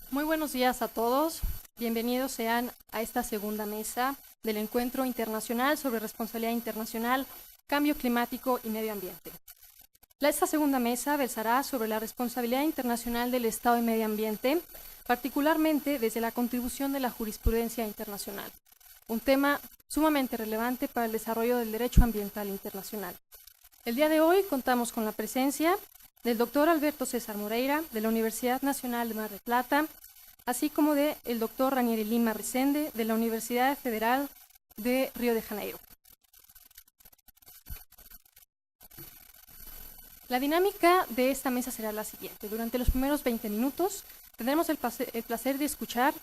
Muy buenos días a todos. Bienvenidos sean a esta segunda mesa del Encuentro Internacional sobre Responsabilidad Internacional, Cambio Climático y Medio Ambiente. Esta segunda mesa versará sobre la responsabilidad internacional del Estado y medio ambiente, particularmente desde la contribución de la jurisprudencia internacional, un tema sumamente relevante para el desarrollo del derecho ambiental internacional. El día de hoy contamos con la presencia del doctor Alberto César Moreira, de la Universidad Nacional de Mar del Plata, así como del doctor Ranieri Lima Resende, de la Universidad Federal de Río de Janeiro. La dinámica de esta mesa será la siguiente. Durante los primeros 20 minutos tendremos el placer de escuchar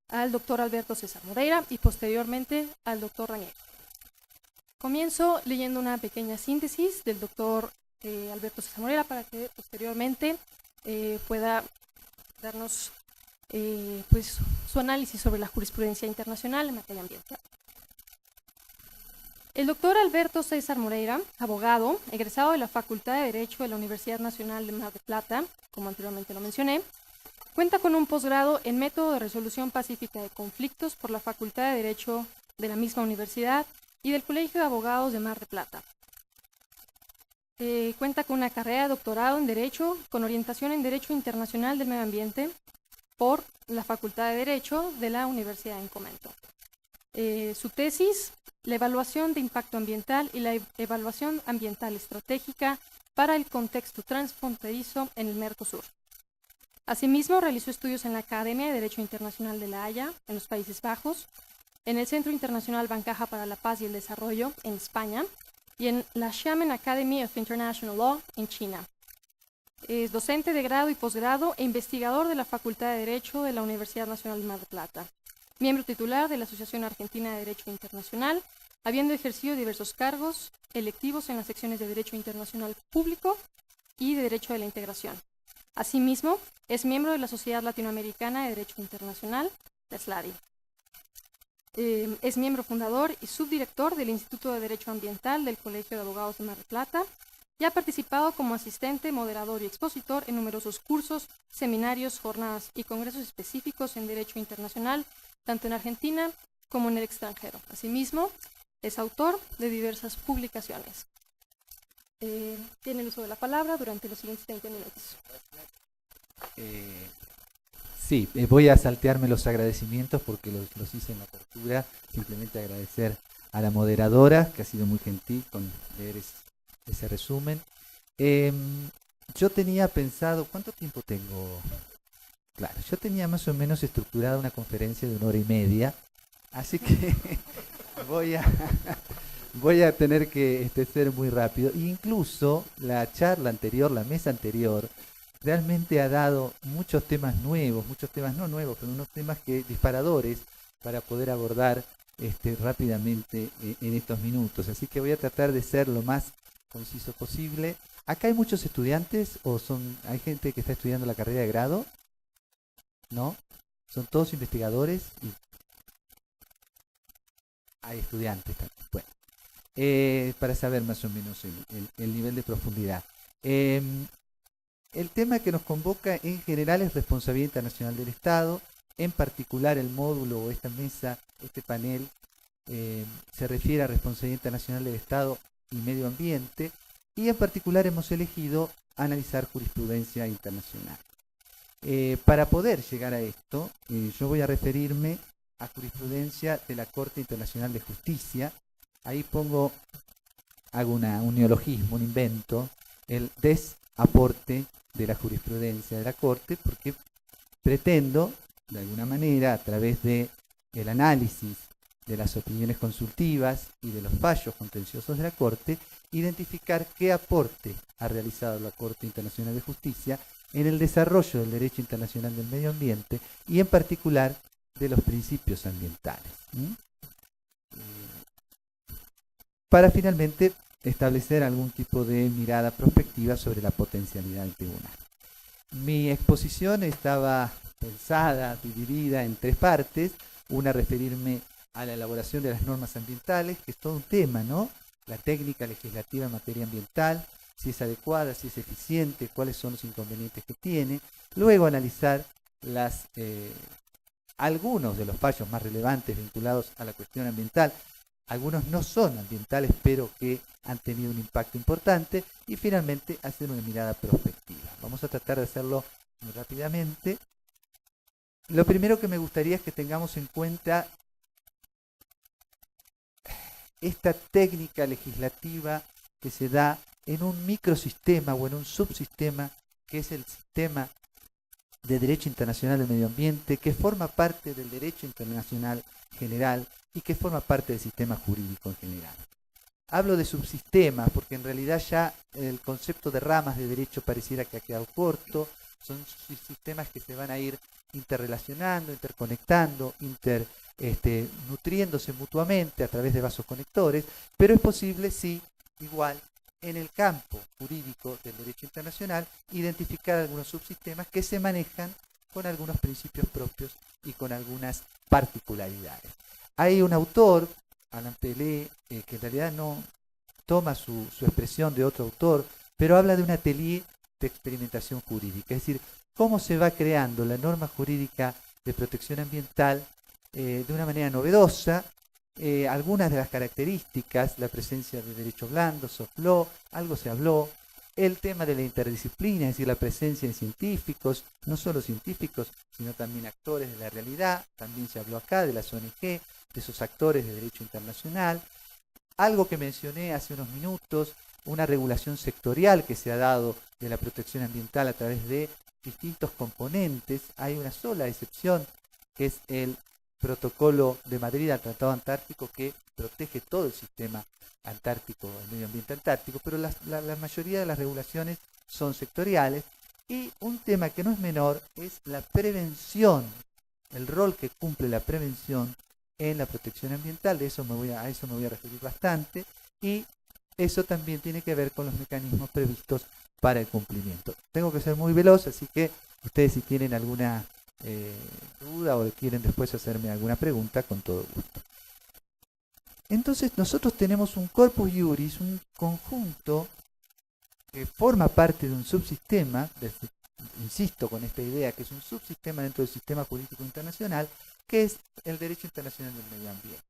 al doctor Alberto César Moreira y posteriormente al doctor Ranieri. Comienzo leyendo una pequeña síntesis del doctor Alberto César Moreira para que posteriormente pueda darnos pues, su análisis sobre la jurisprudencia internacional en materia ambiental. El doctor Alberto César Moreira, abogado, egresado de la Facultad de Derecho de la Universidad Nacional de Mar del Plata, como anteriormente lo mencioné, cuenta con un posgrado en Método de Resolución Pacífica de Conflictos por la Facultad de Derecho de la misma universidad y del Colegio de Abogados de Mar del Plata. Cuenta con una carrera de doctorado en Derecho con orientación en Derecho Internacional del Medio Ambiente por la Facultad de Derecho de la Universidad en Comento. Su tesis, la evaluación de impacto ambiental y la evaluación ambiental estratégica para el contexto transfronterizo en el Mercosur. Asimismo, realizó estudios en la Academia de Derecho Internacional de La Haya, en los Países Bajos, en el Centro Internacional Bancaja para la Paz y el Desarrollo, en España, y en la Xiamen Academy of International Law, en China. Es docente de grado y posgrado e investigador de la Facultad de Derecho de la Universidad Nacional de Mar del Plata. Miembro titular de la Asociación Argentina de Derecho Internacional, habiendo ejercido diversos cargos electivos en las secciones de Derecho Internacional Público y de Derecho de la Integración. Asimismo, es miembro de la Sociedad Latinoamericana de Derecho Internacional, la SLADI. Es miembro fundador y subdirector del Instituto de Derecho Ambiental del Colegio de Abogados de Mar del Plata y ha participado como asistente, moderador y expositor en numerosos cursos, seminarios, jornadas y congresos específicos en Derecho Internacional, tanto en Argentina como en el extranjero. Asimismo, es autor de diversas publicaciones. Tiene el uso de la palabra durante los siguientes 20 minutos. Sí, voy a saltearme los agradecimientos porque los hice en la apertura. Simplemente agradecer a la moderadora, que ha sido muy gentil con leer ese resumen. Yo tenía pensado, ¿cuánto tiempo tengo? Claro, yo tenía más o menos estructurada una conferencia de 1 hora y media, así que voy a tener que ser muy rápido. Incluso la charla anterior, la mesa anterior, realmente ha dado muchos temas nuevos, muchos temas no nuevos, pero unos temas disparadores para poder abordar rápidamente en estos minutos. Así que voy a tratar de ser lo más conciso posible. ¿Acá hay muchos estudiantes o hay gente que está estudiando la carrera de grado? ¿No? ¿Son todos investigadores? Y hay estudiantes también. Bueno, para saber más o menos el nivel de profundidad. El tema que nos convoca en general es responsabilidad internacional del Estado. En particular el módulo o esta mesa, este panel, se refiere a responsabilidad internacional del Estado y medio ambiente. Y en particular hemos elegido analizar jurisprudencia internacional. Para poder llegar a esto, yo voy a referirme a jurisprudencia de la Corte Internacional de Justicia. Ahí hago un neologismo, un invento, el desaporte de la jurisprudencia de la Corte, porque pretendo, de alguna manera, a través del análisis de las opiniones consultivas y de los fallos contenciosos de la Corte, identificar qué aporte ha realizado la Corte Internacional de Justicia en el desarrollo del derecho internacional del medio ambiente y en particular de los principios ambientales. Para finalmente establecer algún tipo de mirada prospectiva sobre la potencialidad del tribunal. Mi exposición estaba pensada, dividida en 3 partes. Una, referirme a la elaboración de las normas ambientales, que es todo un tema, ¿no? La técnica legislativa en materia ambiental, si es adecuada, si es eficiente, cuáles son los inconvenientes que tiene. Luego analizar algunos de los fallos más relevantes vinculados a la cuestión ambiental. Algunos no son ambientales, pero que han tenido un impacto importante. Y finalmente hacer una mirada prospectiva. Vamos a tratar de hacerlo muy rápidamente. Lo primero que me gustaría es que tengamos en cuenta esta técnica legislativa que se da en un microsistema o en un subsistema que es el sistema de derecho internacional del medio ambiente, que forma parte del derecho internacional general y que forma parte del sistema jurídico en general. Hablo de subsistemas porque en realidad ya el concepto de ramas de derecho pareciera que ha quedado corto. Son sistemas que se van a ir interrelacionando, interconectando, nutriéndose mutuamente a través de vasos conectores, pero es posible, sí, igual, en el campo jurídico del derecho internacional, identificar algunos subsistemas que se manejan con algunos principios propios y con algunas particularidades. Hay un autor, Alain Pelé, que en realidad no toma su expresión de otro autor, pero habla de un atelier de experimentación jurídica, es decir, cómo se va creando la norma jurídica de protección ambiental de una manera novedosa. Algunas de las características, la presencia de derecho blando, soft law, algo se habló, el tema de la interdisciplina, es decir, la presencia de científicos, no solo científicos, sino también actores de la realidad, también se habló acá de las ONG, de esos actores de derecho internacional, algo que mencioné hace unos minutos, una regulación sectorial que se ha dado de la protección ambiental a través de distintos componentes. Hay una sola excepción, que es el Protocolo de Madrid al Tratado Antártico, que protege todo el sistema antártico, el medio ambiente antártico, pero la mayoría de las regulaciones son sectoriales. Y un tema que no es menor es la prevención, el rol que cumple la prevención en la protección ambiental. A eso me voy a referir bastante, y eso también tiene que ver con los mecanismos previstos para el cumplimiento. Tengo que ser muy veloz, así que ustedes, si tienen alguna duda o quieren después hacerme alguna pregunta, con todo gusto. Entonces nosotros tenemos un corpus iuris, un conjunto que forma parte de un subsistema, insisto con esta idea, que es un subsistema dentro del sistema jurídico internacional, que es el derecho internacional del medio ambiente.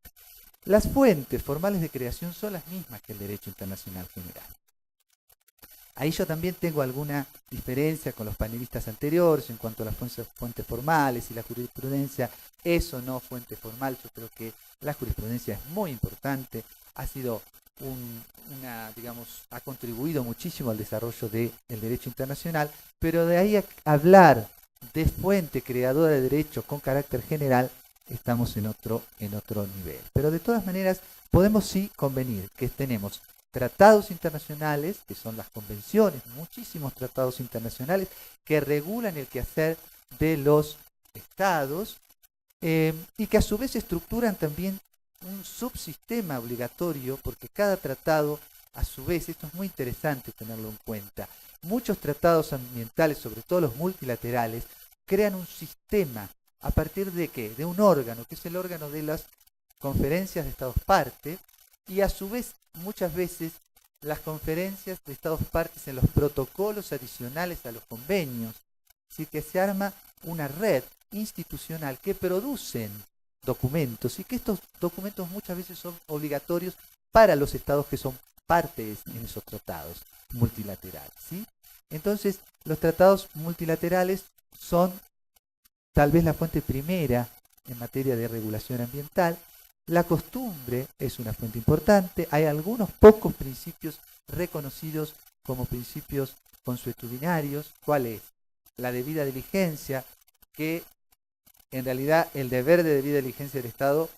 Las fuentes formales de creación son las mismas que el derecho internacional general. Ahí yo también tengo alguna diferencia con los panelistas anteriores en cuanto a las fuentes formales y la jurisprudencia. Eso no fuente formal, yo creo que la jurisprudencia es muy importante, ha sido ha contribuido muchísimo al desarrollo del derecho internacional, pero de ahí a hablar de fuente creadora de derecho con carácter general, estamos en otro nivel. Pero de todas maneras, podemos sí convenir que tenemos tratados internacionales, que son las convenciones, muchísimos tratados internacionales que regulan el quehacer de los estados y que a su vez estructuran también un subsistema obligatorio, porque cada tratado, a su vez, esto es muy interesante tenerlo en cuenta, muchos tratados ambientales, sobre todo los multilaterales, crean un sistema a partir de ¿qué? De un órgano, que es el órgano de las conferencias de estados partes, y a su vez, muchas veces, las conferencias de estados partes en los protocolos adicionales a los convenios. Así que se arma una red institucional que producen documentos, y que estos documentos muchas veces son obligatorios para los estados que son partes en esos tratados multilaterales, ¿sí? Entonces, los tratados multilaterales son tal vez la fuente primera en materia de regulación ambiental. La costumbre es una fuente importante. Hay algunos pocos principios reconocidos como principios consuetudinarios. ¿Cuál es? La debida diligencia, que en realidad el deber de debida diligencia del Estado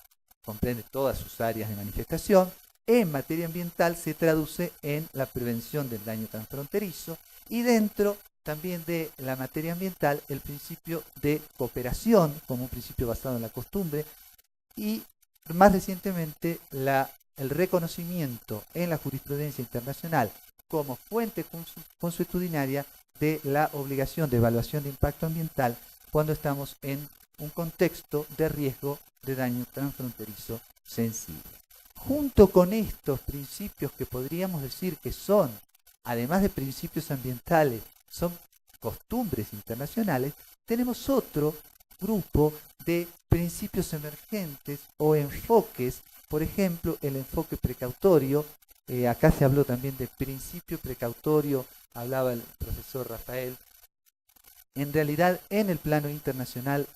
comprende todas sus áreas de manifestación. En materia ambiental se traduce en la prevención del daño transfronterizo, y dentro también de la materia ambiental el principio de cooperación como un principio basado en la costumbre, y más recientemente el reconocimiento en la jurisprudencia internacional como fuente consuetudinaria de la obligación de evaluación de impacto ambiental cuando estamos en un contexto de riesgo de daño transfronterizo sensible. Junto con estos principios, que podríamos decir que son, además de principios ambientales, son costumbres internacionales, tenemos otro grupo de principios emergentes o enfoques, por ejemplo, el enfoque precautorio. Acá se habló también de principio precautorio, hablaba el profesor Rafael. En realidad, en el plano internacional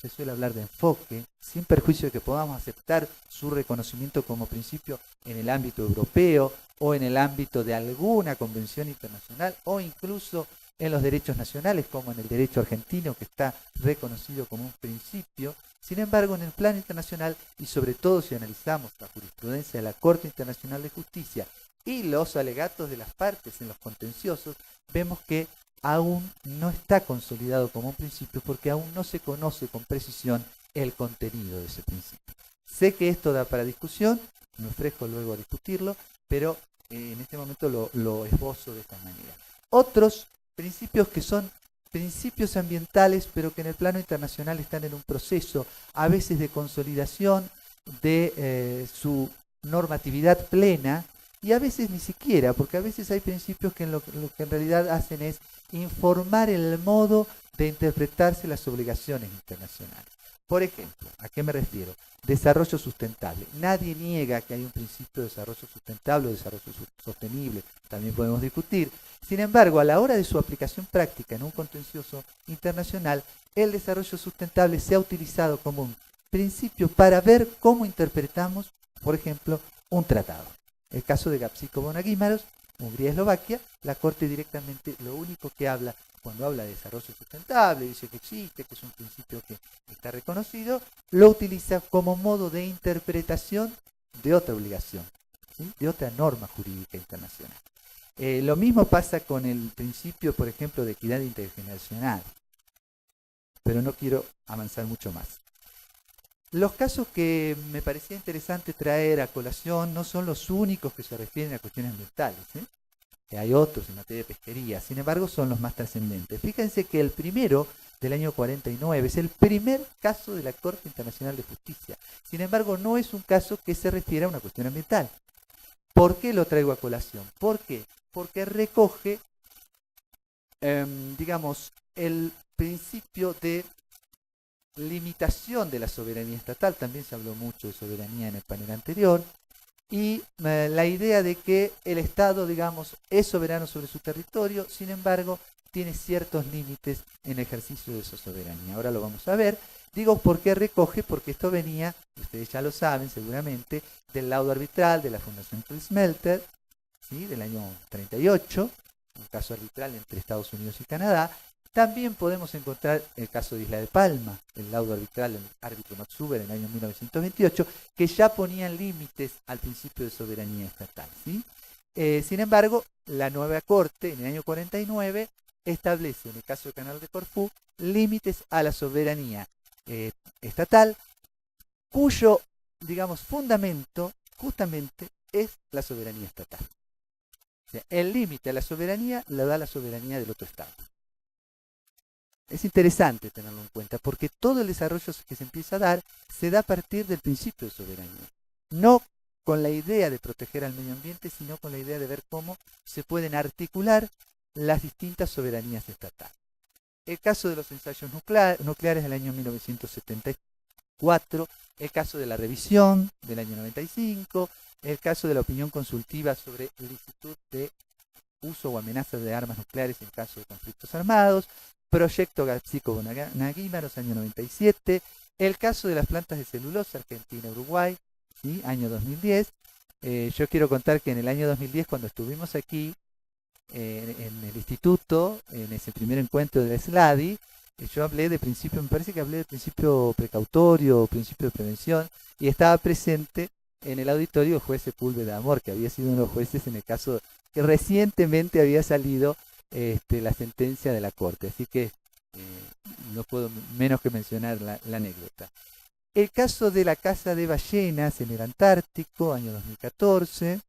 se suele hablar de enfoque, sin perjuicio de que podamos aceptar su reconocimiento como principio en el ámbito europeo o en el ámbito de alguna convención internacional o incluso en los derechos nacionales, como en el derecho argentino, que está reconocido como un principio. Sin embargo, en el plano internacional, y sobre todo si analizamos la jurisprudencia de la Corte Internacional de Justicia y los alegatos de las partes en los contenciosos, vemos que aún no está consolidado como un principio porque aún no se conoce con precisión el contenido de ese principio. Sé que esto da para discusión, me ofrezco luego a discutirlo, pero en este momento lo esbozo de esta manera. Otros principios que son principios ambientales, pero que en el plano internacional están en un proceso, a veces de consolidación de su normatividad plena, y a veces ni siquiera, porque a veces hay principios que lo que en realidad hacen es informar el modo de interpretarse las obligaciones internacionales. Por ejemplo, ¿a qué me refiero? Desarrollo sustentable. Nadie niega que hay un principio de desarrollo sustentable o desarrollo sostenible, también podemos discutir. Sin embargo, a la hora de su aplicación práctica en un contencioso internacional, el desarrollo sustentable se ha utilizado como un principio para ver cómo interpretamos, por ejemplo, un tratado. El caso de Gapsíco-Bonaguímaros, Hungría-Eslovaquia, la Corte directamente lo único que habla, cuando habla de desarrollo sustentable, dice que existe, que es un principio que está reconocido, lo utiliza como modo de interpretación de otra obligación, ¿sí? De otra norma jurídica internacional. Lo mismo pasa con el principio, por ejemplo, de equidad intergeneracional, pero no quiero avanzar mucho más. Los casos que me parecía interesante traer a colación no son los únicos que se refieren a cuestiones ambientales, ¿eh? Hay otros en materia de pesquería, sin embargo son los más trascendentes. Fíjense que el primero, del año 49, es el primer caso de la Corte Internacional de Justicia. Sin embargo, no es un caso que se refiere a una cuestión ambiental. ¿Por qué lo traigo a colación? ¿Por qué? Porque recoge, digamos, el principio de limitación de la soberanía estatal. También se habló mucho de soberanía en el panel anterior. Y la idea de que el Estado, digamos, es soberano sobre su territorio, sin embargo, tiene ciertos límites en el ejercicio de esa soberanía. Ahora lo vamos a ver. Digo, ¿por qué recoge? Porque esto venía, ustedes ya lo saben seguramente, del laudo arbitral de la Fundación Smelter, ¿sí? Del año 38, un caso arbitral entre Estados Unidos y Canadá. También podemos encontrar el caso de Isla de Palma, el laudo arbitral del árbitro Max Huber en el año 1928, que ya ponían límites al principio de soberanía estatal, ¿sí? Sin embargo, la nueva Corte, en el año 49, establece, en el caso del Canal de Corfú, límites a la soberanía estatal, cuyo, digamos, fundamento justamente es la soberanía estatal. O sea, el límite a la soberanía lo da la soberanía del otro Estado. Es interesante tenerlo en cuenta porque todo el desarrollo que se empieza a dar se da a partir del principio de soberanía. No con la idea de proteger al medio ambiente, sino con la idea de ver cómo se pueden articular las distintas soberanías estatales. El caso de los ensayos nucleares del año 1974, el caso de la revisión del año 95, el caso de la opinión consultiva sobre licitud de uso o amenaza de armas nucleares en caso de conflictos armados, Proyecto Gapsíco-Bonaguímaros, año 97, el caso de las plantas de celulosa Argentina-Uruguay, ¿sí? Año 2010. Yo quiero contar que en el año 2010, cuando estuvimos aquí en el instituto, en ese primer encuentro del SLADI, yo hablé de principio, me parece que hablé de principio precautorio, principio de prevención, y estaba presente en el auditorio el juez Sepúlveda Amor, que había sido uno de los jueces en el caso que recientemente había salido la sentencia de la Corte. Así que no puedo menos que mencionar la anécdota. El caso de la caza de ballenas en el Antártico, año 2014,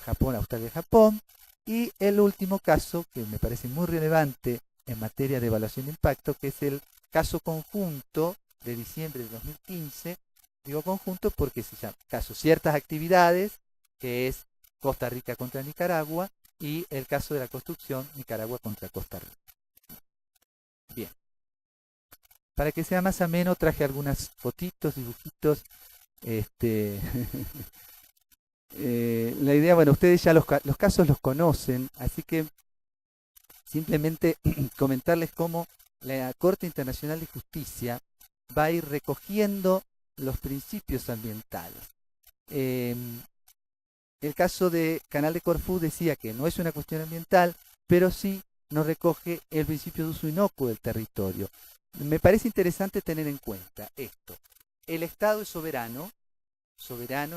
Japón, Australia, Japón. Y el último caso, que me parece muy relevante en materia de evaluación de impacto, que es el caso conjunto de diciembre de 2015. Digo conjunto porque se llama caso ciertas actividades, que es Costa Rica contra Nicaragua, y el caso de la construcción, Nicaragua contra Costa Rica. Bien, Para que sea más ameno, traje algunas fotitos, dibujitos. La idea, bueno, ustedes ya los casos los conocen, así que simplemente comentarles cómo la Corte Internacional de Justicia va a ir recogiendo los principios ambientales. El caso de Canal de Corfú decía que no es una cuestión ambiental, pero sí nos recoge el principio de uso inocuo del territorio. Me parece interesante tener en cuenta esto. El Estado es soberano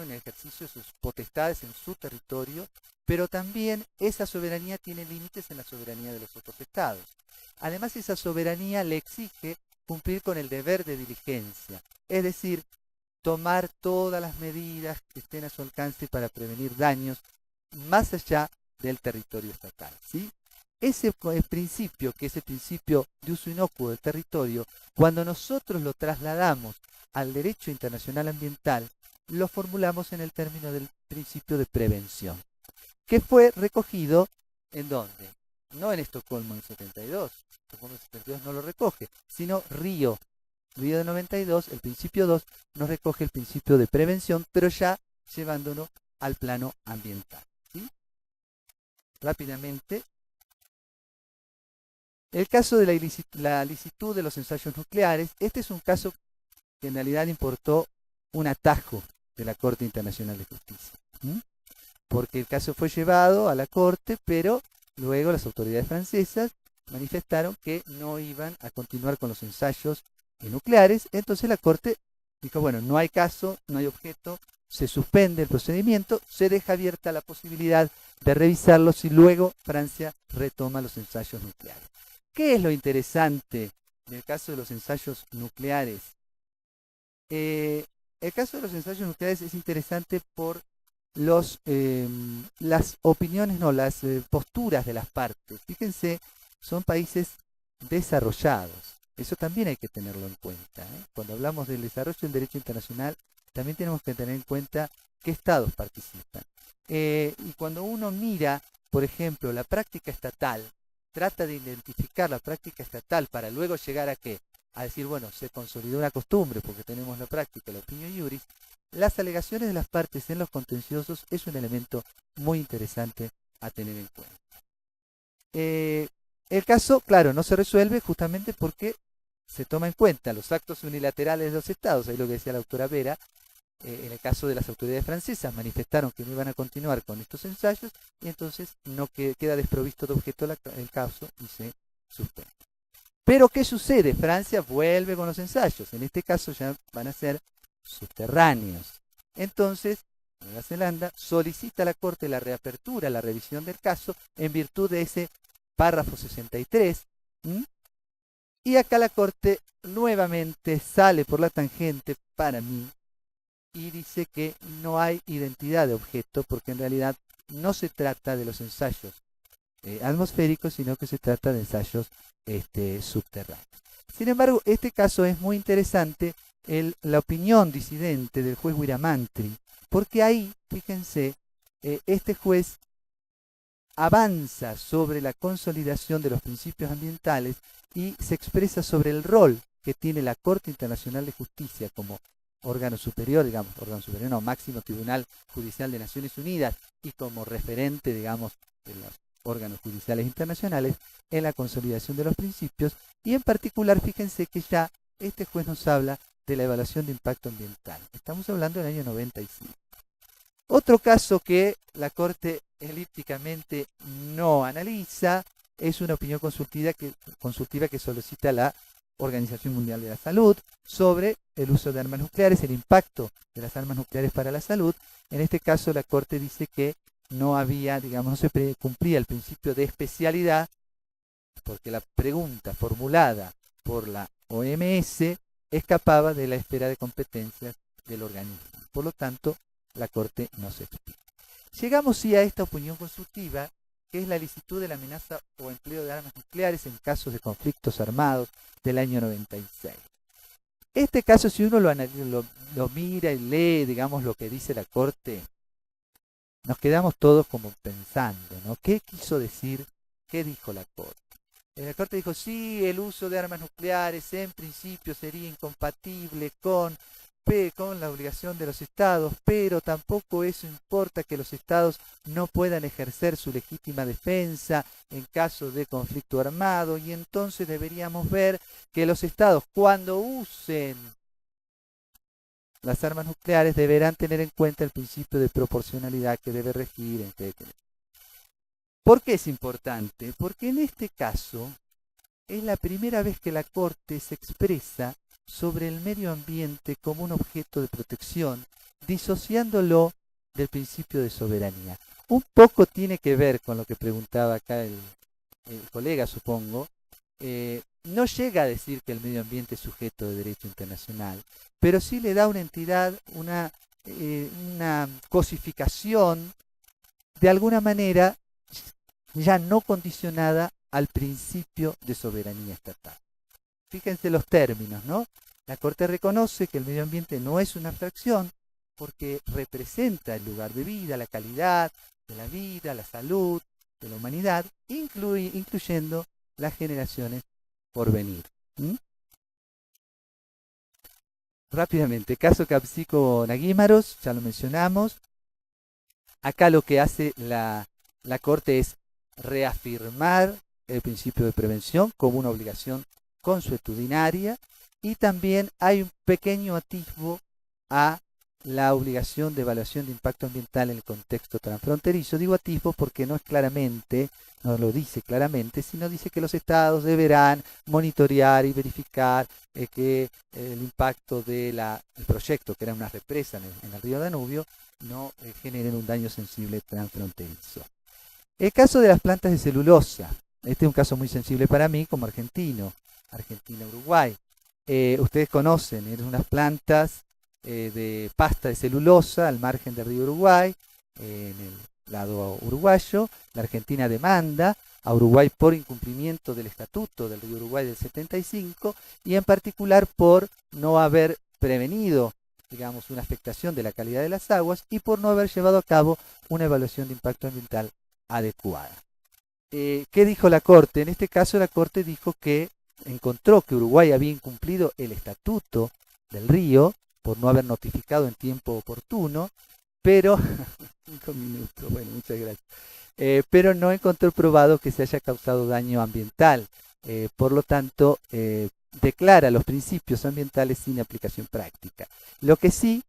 en el ejercicio de sus potestades en su territorio, pero también esa soberanía tiene límites en la soberanía de los otros estados. Además, esa soberanía le exige cumplir con el deber de diligencia, es decir, tomar todas las medidas que estén a su alcance para prevenir daños más allá del territorio estatal, ¿sí? Ese principio, que es el principio de uso inocuo del territorio, cuando nosotros lo trasladamos al derecho internacional ambiental, lo formulamos en el término del principio de prevención, que fue recogido ¿en dónde? No en Estocolmo en el 72, Estocolmo en el 72 no lo recoge, sino Río de 92, el principio 2, nos recoge el principio de prevención, pero ya llevándolo al plano ambiental, ¿sí? Rápidamente, el caso de la licitud de los ensayos nucleares, este es un caso que en realidad importó un atajo de la Corte Internacional de Justicia, porque el caso fue llevado a la Corte, pero luego las autoridades francesas manifestaron que no iban a continuar con los ensayos nucleares. Entonces la Corte dijo, bueno, no hay caso, no hay objeto, se suspende el procedimiento, se deja abierta la posibilidad de revisarlos y luego Francia retoma los ensayos nucleares. ¿Qué es lo interesante del caso de los ensayos nucleares? El caso de los ensayos nucleares es interesante por las opiniones, las posturas de las partes. Fíjense, son países desarrollados. Eso también hay que tenerlo en cuenta, ¿eh? Cuando hablamos del desarrollo del derecho internacional, también tenemos que tener en cuenta qué estados participan. Y cuando uno mira, por ejemplo, la práctica estatal, trata de identificar la práctica estatal para luego llegar a qué, a decir, bueno, se consolidó una costumbre porque tenemos la práctica, la opinión iuris, las alegaciones de las partes en los contenciosos es un elemento muy interesante a tener en cuenta. El caso, claro, no se resuelve justamente porque se toma en cuenta los actos unilaterales de los estados, ahí lo que decía la doctora Vera, en el caso de las autoridades francesas manifestaron que no iban a continuar con estos ensayos y entonces no queda desprovisto de objeto el caso y se suspende. Pero ¿qué sucede? Francia vuelve con los ensayos, en este caso ya van a ser subterráneos. Entonces, Nueva Zelanda solicita a la Corte la reapertura, la revisión del caso en virtud de ese párrafo 63. Y acá la Corte nuevamente sale por la tangente para mí y dice que no hay identidad de objeto porque en realidad no se trata de los ensayos atmosféricos, sino que se trata de ensayos subterráneos. Sin embargo, este caso es muy interesante, la opinión disidente del juez Wiramantri, porque ahí, fíjense, este juez avanza sobre la consolidación de los principios ambientales y se expresa sobre el rol que tiene la Corte Internacional de Justicia como órgano superior, máximo tribunal judicial de Naciones Unidas y como referente, de los órganos judiciales internacionales en la consolidación de los principios, y en particular, fíjense que ya este juez nos habla de la evaluación de impacto ambiental. Estamos hablando del año 95. Otro caso que la Corte elípticamente no analiza es una opinión consultiva que solicita la Organización Mundial de la Salud sobre el uso de armas nucleares, el impacto de las armas nucleares para la salud. En este caso, la Corte dice que no había, no se cumplía el principio de especialidad, porque la pregunta formulada por la OMS escapaba de la esfera de competencias del organismo. Por lo tanto, la Corte no se explica. Llegamos sí a esta opinión consultiva, que es la licitud de la amenaza o empleo de armas nucleares en casos de conflictos armados del año 96. Este caso, si uno lo mira y lee, lo que dice la Corte, nos quedamos todos como pensando, ¿no? ¿Qué quiso decir? ¿Qué dijo la Corte? La Corte dijo, sí, el uso de armas nucleares en principio sería incompatible con la obligación de los estados, pero tampoco eso importa que los estados no puedan ejercer su legítima defensa en caso de conflicto armado, y entonces deberíamos ver que los estados, cuando usen las armas nucleares, deberán tener en cuenta el principio de proporcionalidad que debe regir, etc. ¿Por qué es importante? Porque en este caso es la primera vez que la Corte se expresa sobre el medio ambiente como un objeto de protección, disociándolo del principio de soberanía. Un poco tiene que ver con lo que preguntaba acá el colega, supongo. No llega a decir que el medio ambiente es sujeto de derecho internacional, pero sí le da una entidad, una cosificación, de alguna manera ya no condicionada al principio de soberanía estatal. Fíjense los términos, ¿no? La Corte reconoce que el medio ambiente no es una abstracción porque representa el lugar de vida, la calidad de la vida, la salud de la humanidad, incluyendo las generaciones por venir. Rápidamente, caso Capsico-Naguímaros, ya lo mencionamos. Acá lo que hace la Corte es reafirmar el principio de prevención como una obligación consuetudinaria, y también hay un pequeño atisbo a la obligación de evaluación de impacto ambiental en el contexto transfronterizo. Digo atisbo porque no lo dice claramente, sino dice que los estados deberán monitorear y verificar que el impacto del proyecto, que era una represa en el río Danubio, no generen un daño sensible transfronterizo. El caso de las plantas de celulosa. Este es un caso muy sensible para mí como argentino. Argentina-Uruguay. Ustedes conocen, eran unas plantas de pasta de celulosa al margen del río Uruguay, en el lado uruguayo. La Argentina demanda a Uruguay por incumplimiento del Estatuto del río Uruguay del 75, y en particular por no haber prevenido, digamos, una afectación de la calidad de las aguas y por no haber llevado a cabo una evaluación de impacto ambiental adecuada. ¿Qué dijo la Corte? En este caso la Corte dijo que encontró que Uruguay había incumplido el estatuto del río por no haber notificado en tiempo oportuno, pero 5 minutos, bueno, muchas gracias. Pero no encontró probado que se haya causado daño ambiental. Por lo tanto, declara los principios ambientales sin aplicación práctica. Lo que sí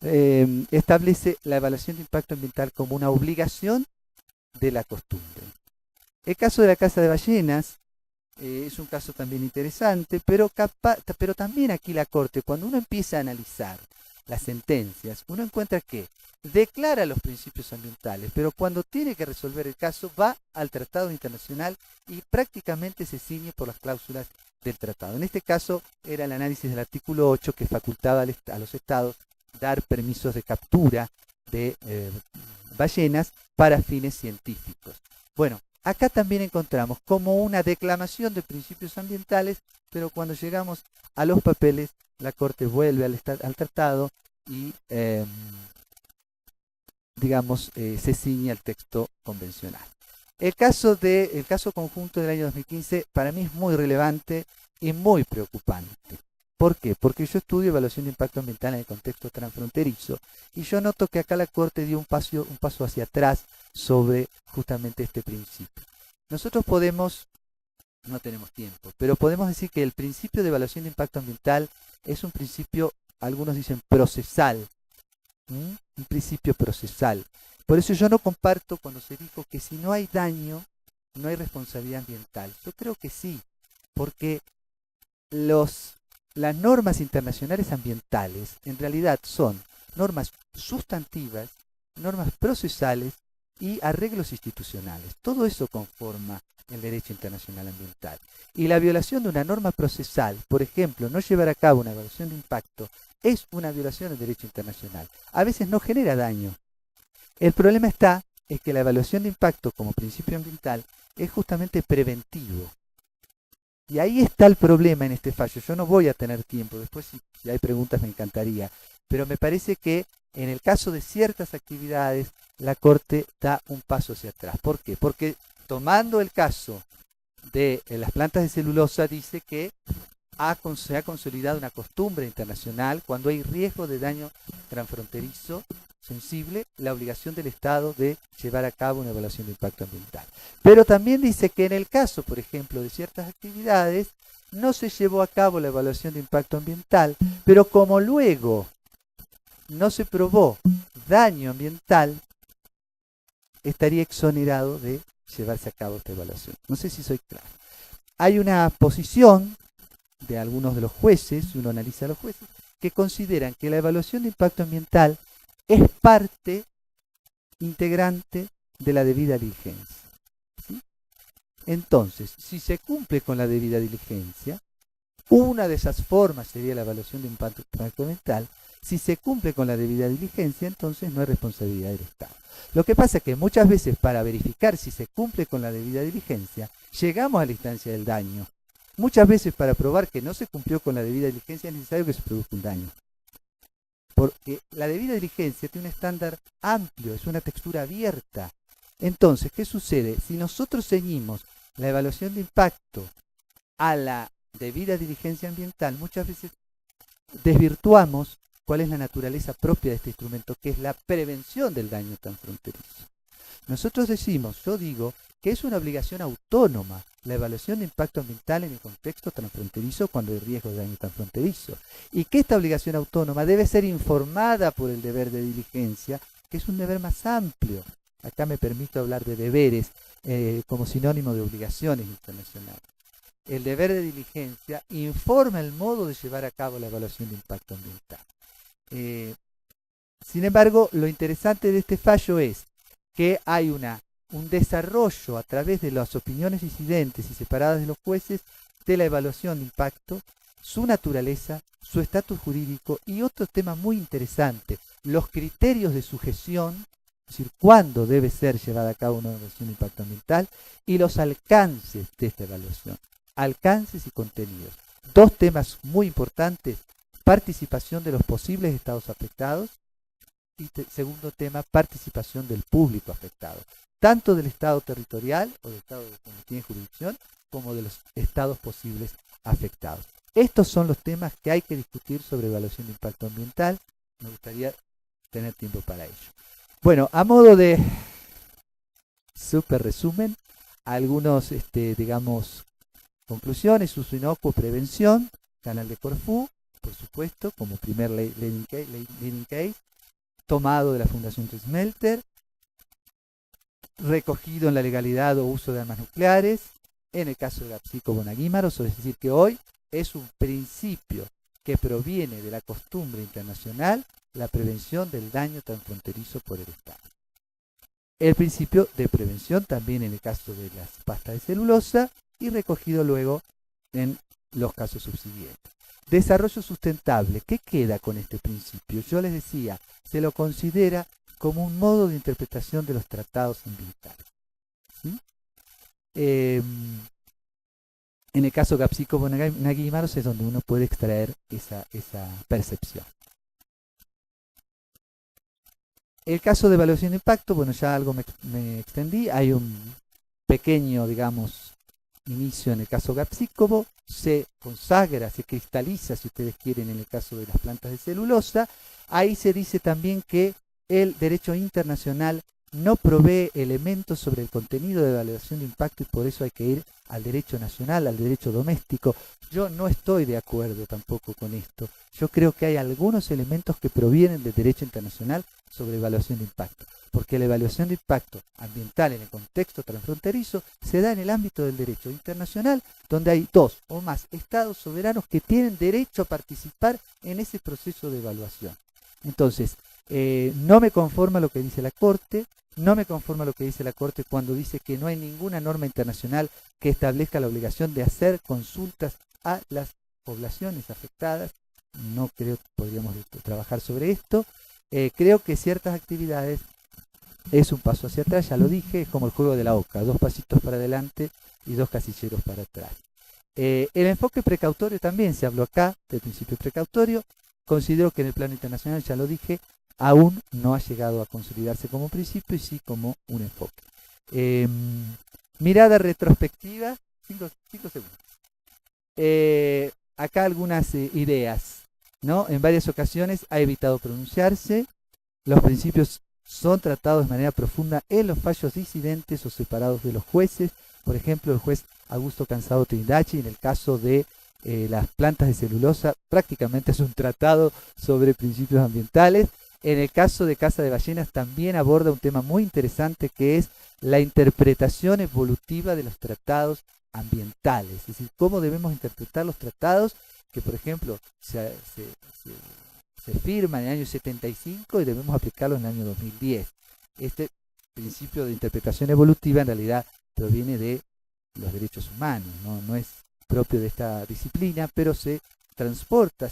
establece la evaluación de impacto ambiental como una obligación de la costumbre. El caso de la caza de ballenas es un caso también interesante, pero también aquí la Corte, cuando uno empieza a analizar las sentencias, uno encuentra que declara los principios ambientales, pero cuando tiene que resolver el caso va al tratado internacional y prácticamente se ciñe por las cláusulas del tratado. En este caso era el análisis del artículo 8 que facultaba a los estados dar permisos de captura de ballenas para fines científicos. Bueno, acá también encontramos como una declamación de principios ambientales, pero cuando llegamos a los papeles, la Corte vuelve al tratado y, se ciñe al texto convencional. El caso conjunto del año 2015 para mí es muy relevante y muy preocupante. ¿Por qué? Porque yo estudio evaluación de impacto ambiental en el contexto transfronterizo y yo noto que acá la Corte dio un paso hacia atrás sobre justamente este principio. Nosotros no tenemos tiempo, pero podemos decir que el principio de evaluación de impacto ambiental es un principio, algunos dicen procesal, un principio procesal. Por eso yo no comparto cuando se dijo que si no hay daño, no hay responsabilidad ambiental. Yo creo que sí, porque las normas internacionales ambientales en realidad son normas sustantivas, normas procesales y arreglos institucionales. Todo eso conforma el derecho internacional ambiental. Y la violación de una norma procesal, por ejemplo, no llevar a cabo una evaluación de impacto, es una violación del derecho internacional. A veces no genera daño. El problema está en que la evaluación de impacto como principio ambiental es justamente preventivo. Y ahí está el problema en este fallo. Yo no voy a tener tiempo, después si hay preguntas me encantaría. Pero me parece que en el caso de ciertas actividades, la Corte da un paso hacia atrás. ¿Por qué? Porque tomando el caso de las plantas de celulosa dice que se ha consolidado una costumbre internacional cuando hay riesgo de daño transfronterizo sensible, la obligación del Estado de llevar a cabo una evaluación de impacto ambiental. Pero también dice que en el caso, por ejemplo, de ciertas actividades, no se llevó a cabo la evaluación de impacto ambiental, pero como luego no se probó daño ambiental, estaría exonerado de llevarse a cabo esta evaluación. No sé si soy claro. Hay una posición de algunos de los jueces, si uno analiza a los jueces, que consideran que la evaluación de impacto ambiental es parte integrante de la debida diligencia. ¿Sí? Entonces, si se cumple con la debida diligencia, una de esas formas sería la evaluación de impacto ambiental. Si se cumple con la debida diligencia, entonces no es responsabilidad del Estado. Lo que pasa es que muchas veces para verificar si se cumple con la debida diligencia, llegamos a la instancia del daño. Muchas veces para probar que no se cumplió con la debida diligencia es necesario que se produzca un daño. Porque la debida diligencia tiene un estándar amplio, es una textura abierta. Entonces, ¿qué sucede? Si nosotros ceñimos la evaluación de impacto a la debida diligencia ambiental, muchas veces desvirtuamos cuál es la naturaleza propia de este instrumento, que es la prevención del daño transfronterizo. Nosotros decimos, yo digo, que es una obligación autónoma la evaluación de impacto ambiental en el contexto transfronterizo cuando hay riesgo de daño transfronterizo, y que esta obligación autónoma debe ser informada por el deber de diligencia, que es un deber más amplio. Acá me permito hablar de deberes como sinónimo de obligaciones internacionales. El deber de diligencia informa el modo de llevar a cabo la evaluación de impacto ambiental. Sin embargo, lo interesante de este fallo es que hay un desarrollo a través de las opiniones disidentes y separadas de los jueces de la evaluación de impacto, su naturaleza, su estatus jurídico y otro tema muy interesante, los criterios de sujeción, es decir, cuándo debe ser llevada a cabo una evaluación de impacto ambiental y los alcances de esta evaluación, alcances y contenidos. Dos temas muy importantes, participación de los posibles estados afectados y segundo tema, participación del público afectado, tanto del Estado territorial o del Estado donde tiene jurisdicción, como de los estados posibles afectados. Estos son los temas que hay que discutir sobre evaluación de impacto ambiental. Me gustaría tener tiempo para ello. Bueno, a modo de súper resumen, algunos, digamos, conclusiones: uso inocuo, prevención, Canal de Corfú, por supuesto, como primer leading case, tomado de la Fundación Smelter, recogido en la legalidad o uso de armas nucleares, en el caso de Gapsico Bonaguímaros, es decir, que hoy es un principio que proviene de la costumbre internacional, la prevención del daño transfronterizo por el Estado. El principio de prevención también en el caso de las pastas de celulosa y recogido luego en los casos subsiguientes. Desarrollo sustentable, ¿qué queda con este principio? Yo les decía, se lo considera como un modo de interpretación de los tratados ambientales. ¿Sí? En el caso Gapsico Bonaguímaros es donde uno puede extraer esa percepción. El caso de evaluación de impacto, bueno, ya algo me extendí. Hay un pequeño, digamos, inicio en el caso Gapsico, se consagra, se cristaliza, si ustedes quieren, en el caso de las plantas de celulosa. Ahí se dice también que el derecho internacional no provee elementos sobre el contenido de evaluación de impacto y por eso hay que ir al derecho nacional, al derecho doméstico. Yo no estoy de acuerdo tampoco con esto. Yo creo que hay algunos elementos que provienen del derecho internacional sobre evaluación de impacto, porque la evaluación de impacto ambiental en el contexto transfronterizo se da en el ámbito del derecho internacional, donde hay dos o más estados soberanos que tienen derecho a participar en ese proceso de evaluación. Entonces, no me conforma lo que dice la Corte, no me conforma lo que dice la Corte cuando dice que no hay ninguna norma internacional que establezca la obligación de hacer consultas a las poblaciones afectadas. No creo que podríamos trabajar sobre esto. Creo que ciertas actividades es un paso hacia atrás, ya lo dije, es como el juego de la oca, 2 pasitos para adelante y 2 casilleros para atrás. El enfoque precautorio también se habló acá, del principio precautorio. Considero que en el plano internacional, ya lo dije, aún no ha llegado a consolidarse como principio y sí como un enfoque. Mirada retrospectiva, cinco segundos. Acá algunas ideas, ¿no? En varias ocasiones ha evitado pronunciarse. Los principios son tratados de manera profunda en los fallos disidentes o separados de los jueces. Por ejemplo, el juez Augusto Cansado Trindacci, en el caso de las plantas de celulosa, prácticamente es un tratado sobre principios ambientales. En el caso de Casa de Ballenas también aborda un tema muy interesante, que es la interpretación evolutiva de los tratados ambientales, es decir, cómo debemos interpretar los tratados que, por ejemplo, se firman en el año 75 y debemos aplicarlos en el año 2010. Este principio de interpretación evolutiva en realidad proviene de los derechos humanos, no es propio de esta disciplina, pero se transporta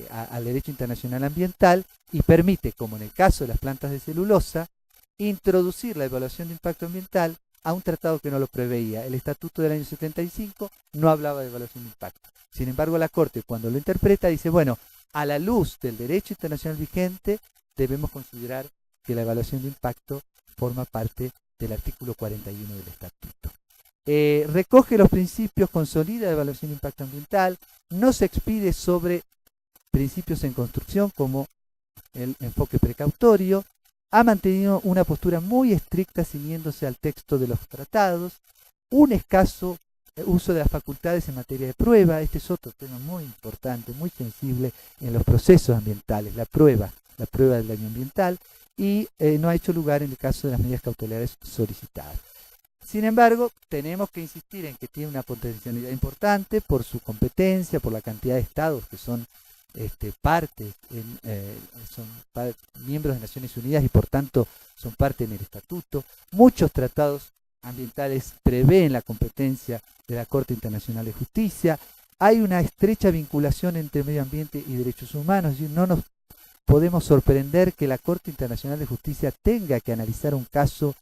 al derecho internacional ambiental y permite, como en el caso de las plantas de celulosa, introducir la evaluación de impacto ambiental a un tratado que no lo preveía. El Estatuto del año 75 no hablaba de evaluación de impacto. Sin embargo, la Corte, cuando lo interpreta, dice, bueno, a la luz del derecho internacional vigente, debemos considerar que la evaluación de impacto forma parte del artículo 41 del Estatuto. Recoge los principios, consolida la evaluación de impacto ambiental, no se expide sobre principios en construcción como el enfoque precautorio, ha mantenido una postura muy estricta ciñéndose al texto de los tratados, un escaso uso de las facultades en materia de prueba. Este es otro tema muy importante, muy sensible en los procesos ambientales, la prueba del daño ambiental, y no ha hecho lugar en el caso de las medidas cautelares solicitadas. Sin embargo, tenemos que insistir en que tiene una potencialidad importante por su competencia, por la cantidad de estados que son miembros de Naciones Unidas y por tanto son parte en el Estatuto. Muchos tratados ambientales prevén la competencia de la Corte Internacional de Justicia. Hay una estrecha vinculación entre medio ambiente y derechos humanos, y no nos podemos sorprender que la Corte Internacional de Justicia tenga que analizar un caso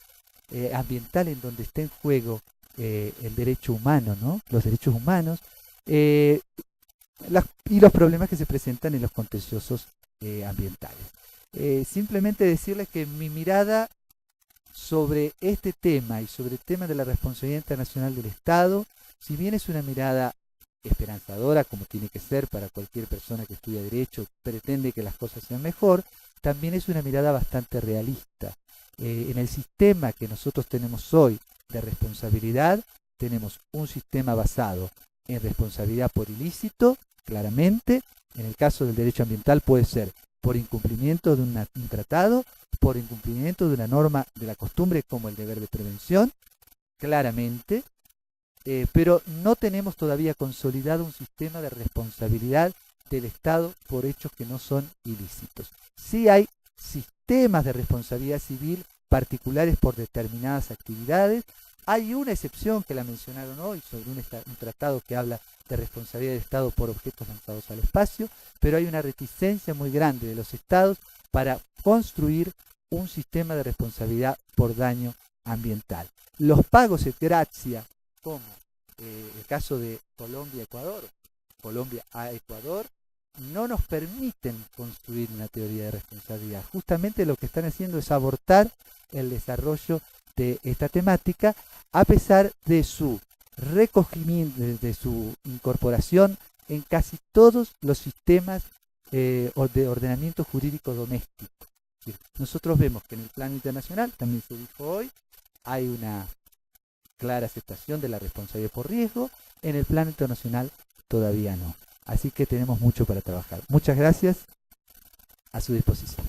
ambiental en donde está en juego el derecho humano, ¿no? Los derechos humanos y los problemas que se presentan en los contenciosos ambientales. Simplemente decirles que mi mirada sobre este tema y sobre el tema de la responsabilidad internacional del Estado, si bien es una mirada esperanzadora, como tiene que ser para cualquier persona que estudia Derecho, pretende que las cosas sean mejor, también es una mirada bastante realista. En el sistema que nosotros tenemos hoy de responsabilidad, tenemos un sistema basado en responsabilidad por ilícito, claramente. En el caso del derecho ambiental puede ser por incumplimiento de un tratado, por incumplimiento de una norma de la costumbre como el deber de prevención, claramente, pero no tenemos todavía consolidado un sistema de responsabilidad del Estado por hechos que no son ilícitos. Sí hay sistemas de responsabilidad civil particulares por determinadas actividades. Hay una excepción que la mencionaron hoy sobre un tratado que habla de responsabilidad del Estado por objetos lanzados al espacio, pero hay una reticencia muy grande de los Estados para construir un sistema de responsabilidad por daño ambiental. Los pagos et gratia, como el caso de Colombia-Ecuador, Colombia a Ecuador, no nos permiten construir una teoría de responsabilidad. Justamente lo que están haciendo es abortar el desarrollo de esta temática, a pesar de su recogimiento, de su incorporación en casi todos los sistemas de ordenamiento jurídico doméstico. Nosotros vemos que en el plano internacional, también se dijo hoy, hay una clara aceptación de la responsabilidad por riesgo. En el plano internacional todavía no. Así que tenemos mucho para trabajar. Muchas gracias. A su disposición.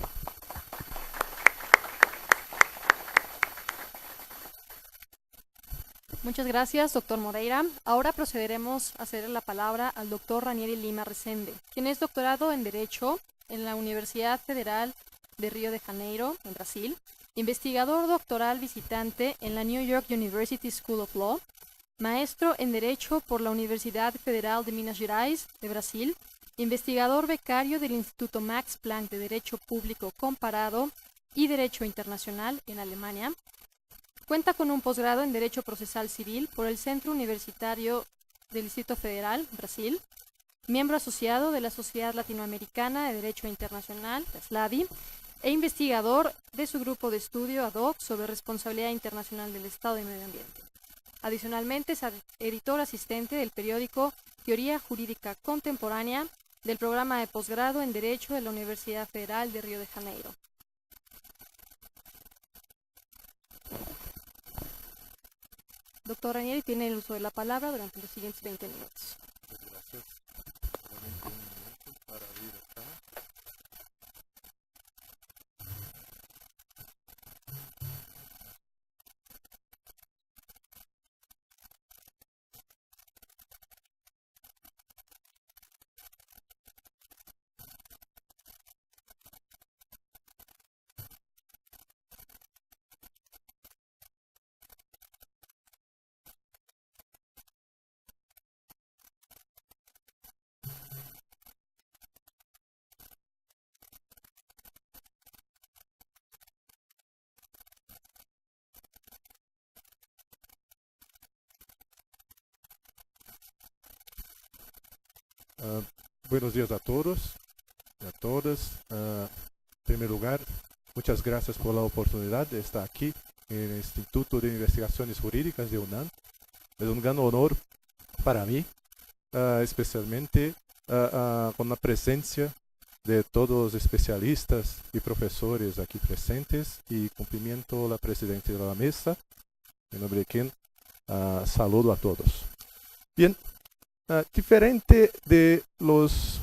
Muchas gracias, doctor Moreira. Ahora procederemos a ceder la palabra al doctor Ranieri Lima Resende, quien es doctorado en Derecho en la Universidad Federal de Río de Janeiro, en Brasil, investigador doctoral visitante en la New York University School of Law, maestro en Derecho por la Universidad Federal de Minas Gerais, de Brasil, investigador becario del Instituto Max Planck de Derecho Público Comparado y Derecho Internacional en Alemania. Cuenta con un posgrado en Derecho Procesal Civil por el Centro Universitario del Distrito Federal, Brasil, miembro asociado de la Sociedad Latinoamericana de Derecho Internacional, la SLADI, e investigador de su grupo de estudio ad hoc sobre responsabilidad internacional del Estado y medio ambiente. Adicionalmente, es editor asistente del periódico Teoría Jurídica Contemporánea del programa de posgrado en Derecho de la Universidad Federal de Río de Janeiro. Doctor Ranieri tiene el uso de la palabra durante los siguientes 20 minutos. Gracias. Solamente un minuto para abrir acá. Buenos días a todos y a todas. En primer lugar, muchas gracias por la oportunidad de estar aquí en el Instituto de Investigaciones Jurídicas de UNAM. Es un gran honor para mí, especialmente con la presencia de todos los especialistas y profesores aquí presentes, y cumplimento la presidenta de la mesa, en nombre de quien saludo a todos. Bien. Diferente de los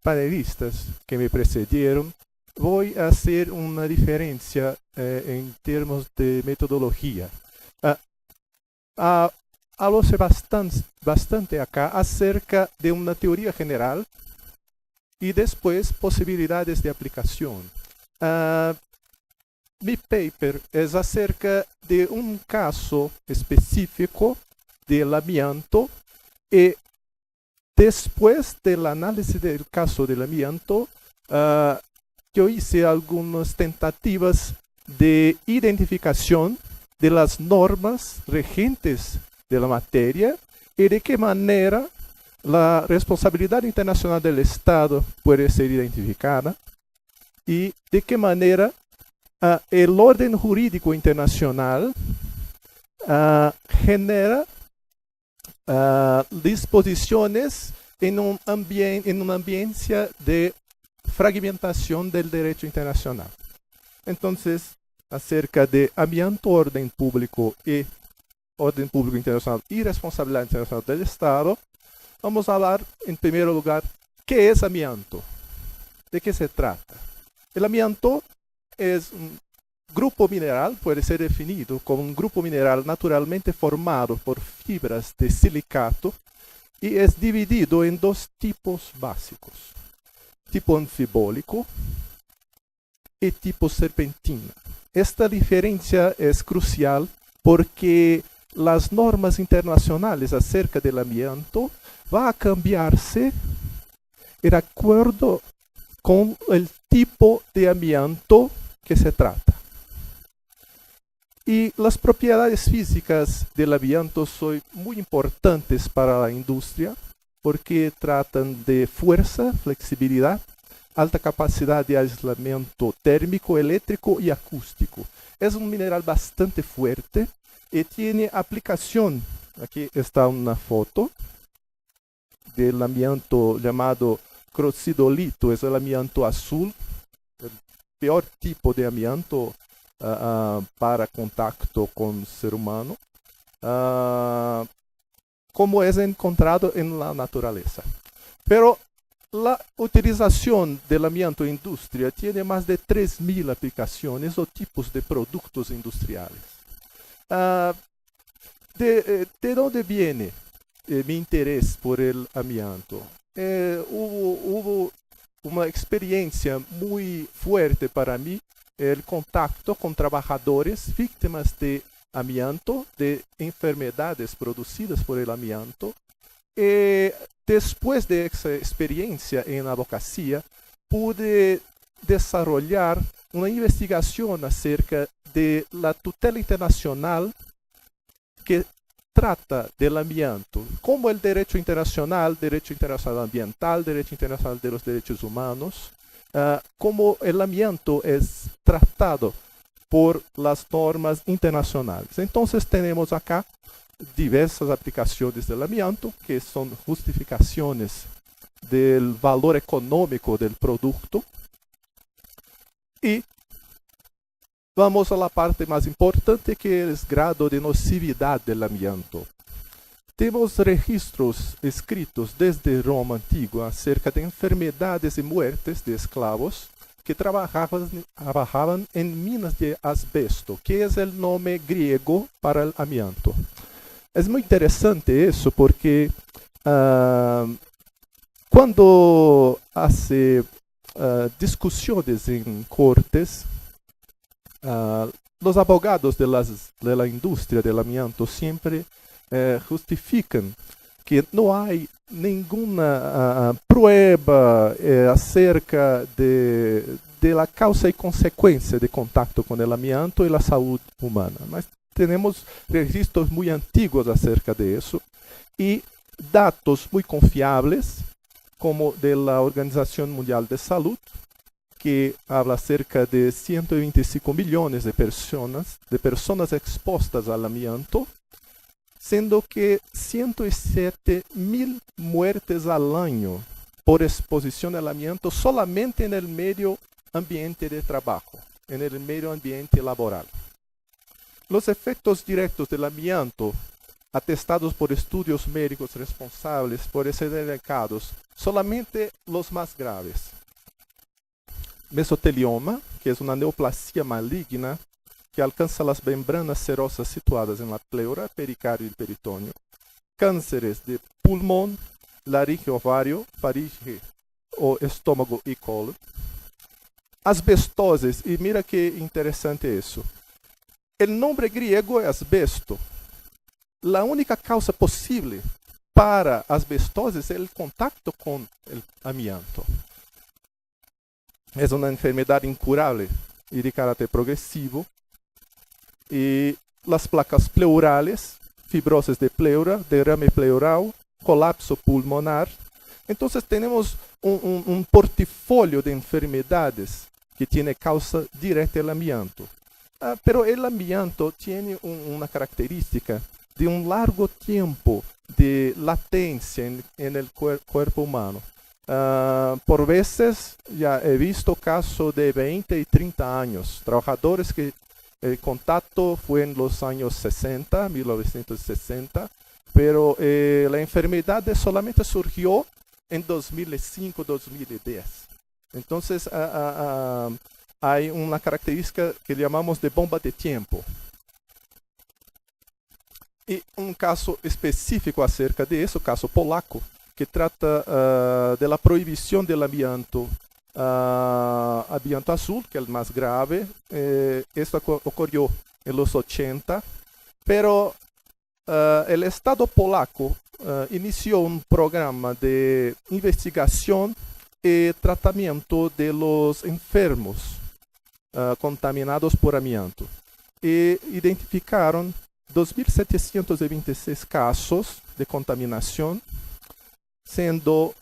panelistas que me precedieron, voy a hacer una diferencia en términos de metodología. Hablo bastante acá acerca de una teoría general y después posibilidades de aplicación. Mi paper es acerca de un caso específico del amianto. Y después del análisis del caso del amianto, yo hice algunas tentativas de identificación de las normas regentes de la materia y de qué manera la responsabilidad internacional del Estado puede ser identificada y de qué manera el orden jurídico internacional genera disposiciones en una ambiente de fragmentación del derecho internacional. Entonces, acerca de amianto, orden público internacional y responsabilidad internacional del Estado, vamos a hablar en primer lugar qué es amianto, de qué se trata. El amianto es un grupo mineral, puede ser definido como un grupo mineral naturalmente formado por fibras de silicato y es dividido en dos tipos básicos, tipo anfibólico y tipo serpentina. Esta diferencia es crucial porque las normas internacionales acerca del amianto van a cambiarse de acuerdo con el tipo de amianto que se trata. Y las propiedades físicas del amianto son muy importantes para la industria porque tratan de fuerza, flexibilidad, alta capacidad de aislamiento térmico, eléctrico y acústico. Es un mineral bastante fuerte y tiene aplicación. Aquí está una foto del amianto llamado crocidolito, es el amianto azul, el peor tipo de amianto para contacto con el ser humano, como es encontrado en la naturaleza. Pero la utilización del amianto en industria tiene más de 3.000 aplicaciones o tipos de productos industriales. ¿De dónde viene mi interés por el amianto? Hubo una experiencia muy fuerte para mí, el contacto con trabajadores víctimas de amianto, de enfermedades producidas por el amianto. Después de esa experiencia en la abogacía, pude desarrollar una investigación acerca de la tutela internacional que trata del amianto, como el derecho internacional ambiental, derecho internacional de los derechos humanos, como el amianto es tratado por las normas internacionales. Entonces tenemos acá diversas aplicaciones del amianto, que son justificaciones del valor económico del producto. Y vamos a la parte más importante, que es grado de nocividad del amianto. Tenemos registros escritos desde Roma antigua acerca de enfermedades y muertes de esclavos que trabajaban en minas de asbesto, que es el nombre griego para el amianto. Es muy interesante eso porque cuando hace discusiones en cortes, los abogados de la industria del amianto siempre justifican que no hay ninguna prueba acerca de la causa y consecuencia de contacto con el amianto y la salud humana. Mas tenemos registros muy antiguos acerca de eso y datos muy confiables, como de la Organización Mundial de Salud, que habla acerca de 125 millones de personas expuestas al amianto, siendo que 107.000 muertes al año por exposición al amianto solamente en el medio ambiente de trabajo, en el medio ambiente laboral. Los efectos directos del amianto, atestados por estudios médicos responsables por ser dedicados, solamente los más graves. Mesotelioma, que es una neoplasia maligna que alcanza las membranas serosas situadas en la pleura, pericardio y peritoneo. Cánceres de pulmón, laringe, ovario, faringe o estómago y colon. Asbestosis, y mira qué interesante eso. El nombre griego es asbesto. La única causa posible para asbestosis es el contacto con el amianto. Es una enfermedad incurable y de carácter progresivo. Y las placas pleurales, fibrosis de pleura, derrame pleural, colapso pulmonar. Entonces tenemos un portafolio de enfermedades que tiene causa directa el amianto. Pero el amianto tiene una característica de un largo tiempo de latencia en el cuerpo humano. Por veces ya he visto casos de 20 y 30 años, trabajadores que el contacto fue en los años 60, 1960, pero la enfermedad solamente surgió en 2005, 2010. Entonces hay una característica que llamamos de bomba de tiempo. Y un caso específico acerca de eso, caso polaco, que trata de la prohibición del amianto. Amianto azul, que es el más grave. Esto ocurrió en los 80, pero el Estado polaco inició un programa de investigación y tratamiento de los enfermos contaminados por amianto. Y identificaron 2.726 casos de contaminación, siendo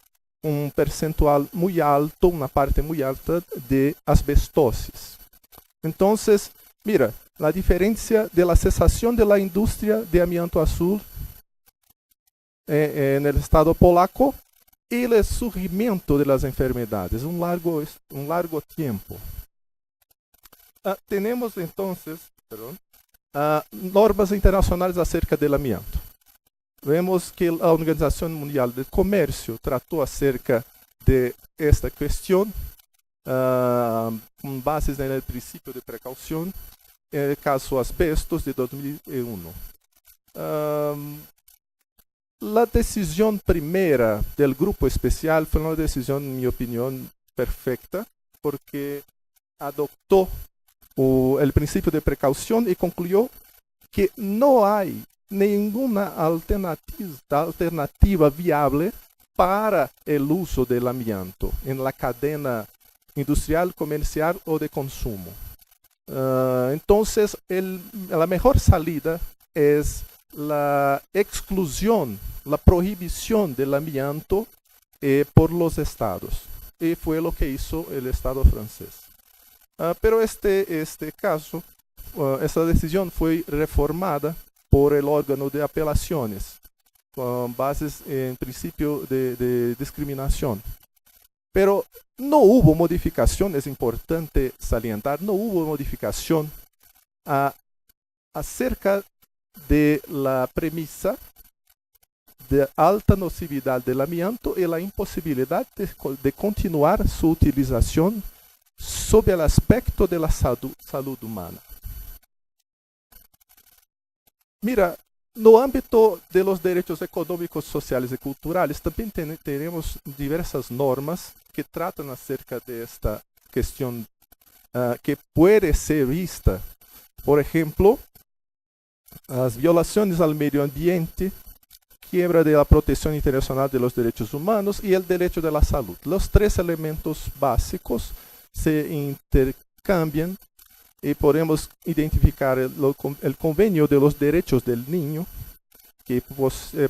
un percentual muy alto, una parte muy alta de asbestosis. Entonces, mira, la diferencia de la cesación de la industria de amianto azul en el Estado polaco y el surgimiento de las enfermedades, un largo tiempo. Tenemos entonces, normas internacionales acerca del amianto. Vemos que la Organización Mundial del Comercio trató acerca de esta cuestión con bases en el principio de precaución, en el caso asbestos de 2001. La decisión primera del grupo especial fue una decisión, en mi opinión, perfecta, porque adoptó el principio de precaución y concluyó que no hay ninguna alternativa viable para el uso del amianto en la cadena industrial, comercial o de consumo. Entonces, la mejor salida es la exclusión, la prohibición del amianto por los estados. Y fue lo que hizo el Estado francés. Pero este caso, esta decisión fue reformada por el órgano de apelaciones, con bases en principio de discriminación. Pero no hubo modificación, es importante salientar, no hubo modificación acerca de la premisa de alta nocividad del amianto y la imposibilidad de continuar su utilización sob el aspecto de la salud humana. Mira, no ámbito de los derechos económicos, sociales y culturales también tenemos diversas normas que tratan acerca de esta cuestión que puede ser vista. Por ejemplo, las violaciones al medio ambiente, quiebra de la protección internacional de los derechos humanos y el derecho de la salud. Los tres elementos básicos se intercambian y podemos identificar el convenio de los derechos del niño, que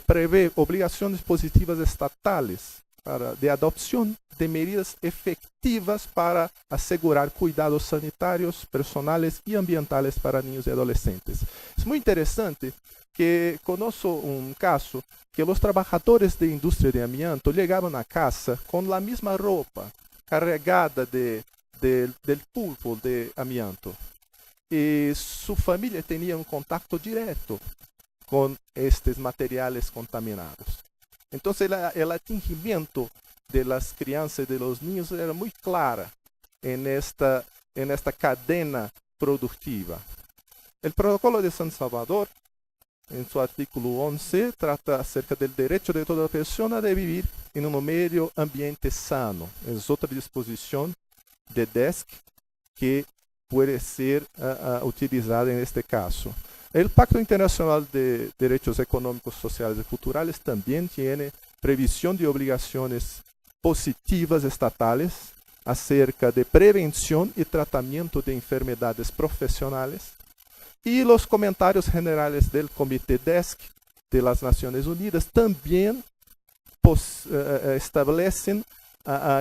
prevé obligaciones positivas estatales de adopción de medidas efectivas para asegurar cuidados sanitarios, personales y ambientales para niños y adolescentes. Es muy interesante que conozco un caso que los trabajadores de industria de amianto llegaban a casa con la misma ropa cargada del polvo de amianto. Y su familia tenía un contacto directo con estos materiales contaminados. Entonces el atingimiento de las crianças de los niños era muy clara en esta cadena productiva. El Protocolo de San Salvador, en su artículo 11, trata acerca del derecho de toda persona de vivir en un medio ambiente sano. Es otra disposición de DESC que puede ser utilizada en este caso. El Pacto Internacional de Derechos Económicos, Sociales y Culturales también tiene previsión de obligaciones positivas estatales acerca de prevención y tratamiento de enfermedades profesionales. Y los comentarios generales del Comité DESC de las Naciones Unidas también establecen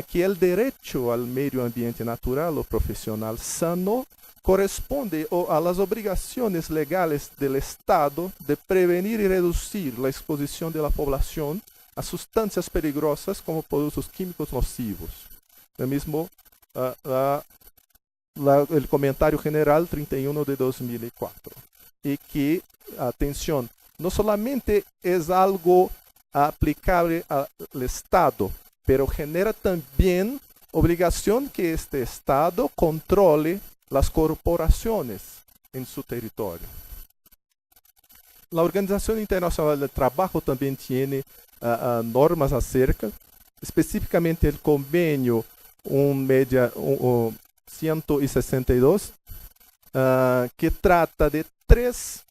que el derecho al medio ambiente natural o profesional sano corresponde a las obligaciones legales del Estado de prevenir y reducir la exposición de la población a sustancias peligrosas como productos químicos nocivos. Lo mismo el comentario general 31 de 2004. Y que, atención, no solamente es algo aplicable al Estado, pero genera también obligación que este Estado controle las corporaciones en su territorio. La Organización Internacional del Trabajo también tiene normas acerca, específicamente el convenio 162, que trata de tres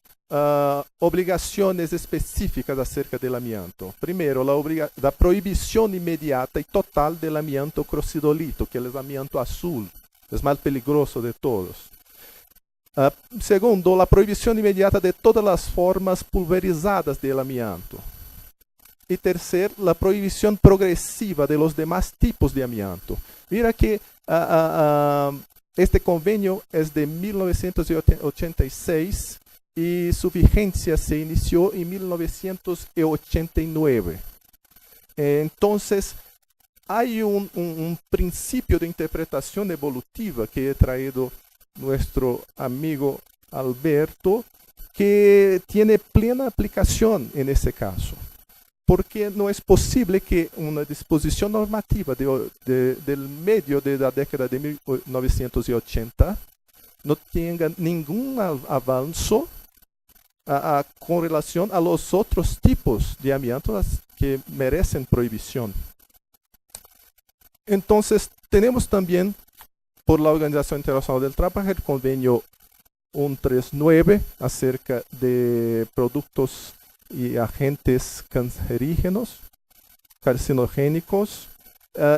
obligaciones específicas acerca del amianto. Primero, la prohibición inmediata y total del amianto crocidolito, que es el amianto azul, es más peligroso de todos. Segundo, la prohibición inmediata de todas las formas pulverizadas del amianto. Y tercer, la prohibición progresiva de los demás tipos de amianto. Mira que este convenio es de 1986 y su vigencia se inició en 1989. Entonces, hay un principio de interpretación evolutiva que he traído nuestro amigo Alberto, que tiene plena aplicación en este caso. Porque no es posible que una disposición normativa del medio de la década de 1980 no tenga ningún avance con relación a los otros tipos de amianto que merecen prohibición. Entonces, tenemos también por la Organización Internacional del Trabajo el convenio 139 acerca de productos y agentes cancerígenos, carcinogénicos,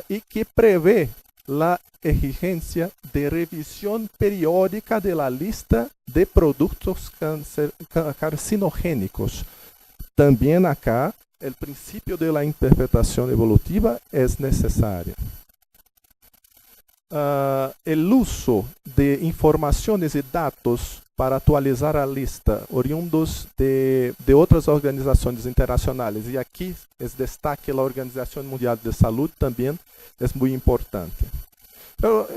y que prevé la exigencia de revisión periódica de la lista de productos carcinogénicos. También acá el principio de la interpretación evolutiva es necesario. El uso de informaciones y datos para atualizar a lista oriundos de outras organizações internacionais. E aqui destaque a Organização Mundial de Saúde também é muito importante.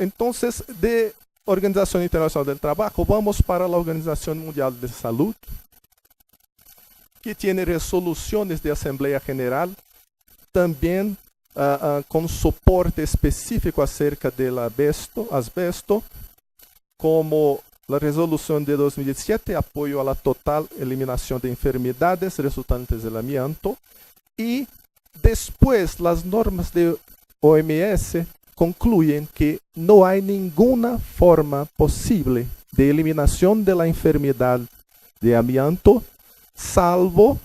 Então, de Organização Internacional do Trabalho, vamos para a Organização Mundial de Saúde, que tem resoluções de Assembleia General, também com suporte específico acerca do asbesto, como a resolução de 2017, apoio à total eliminação de enfermidades resultantes do amianto, e depois as normas de OMS concluyen que no hay ninguna forma posible de eliminación de la enfermedad de amianto, salvo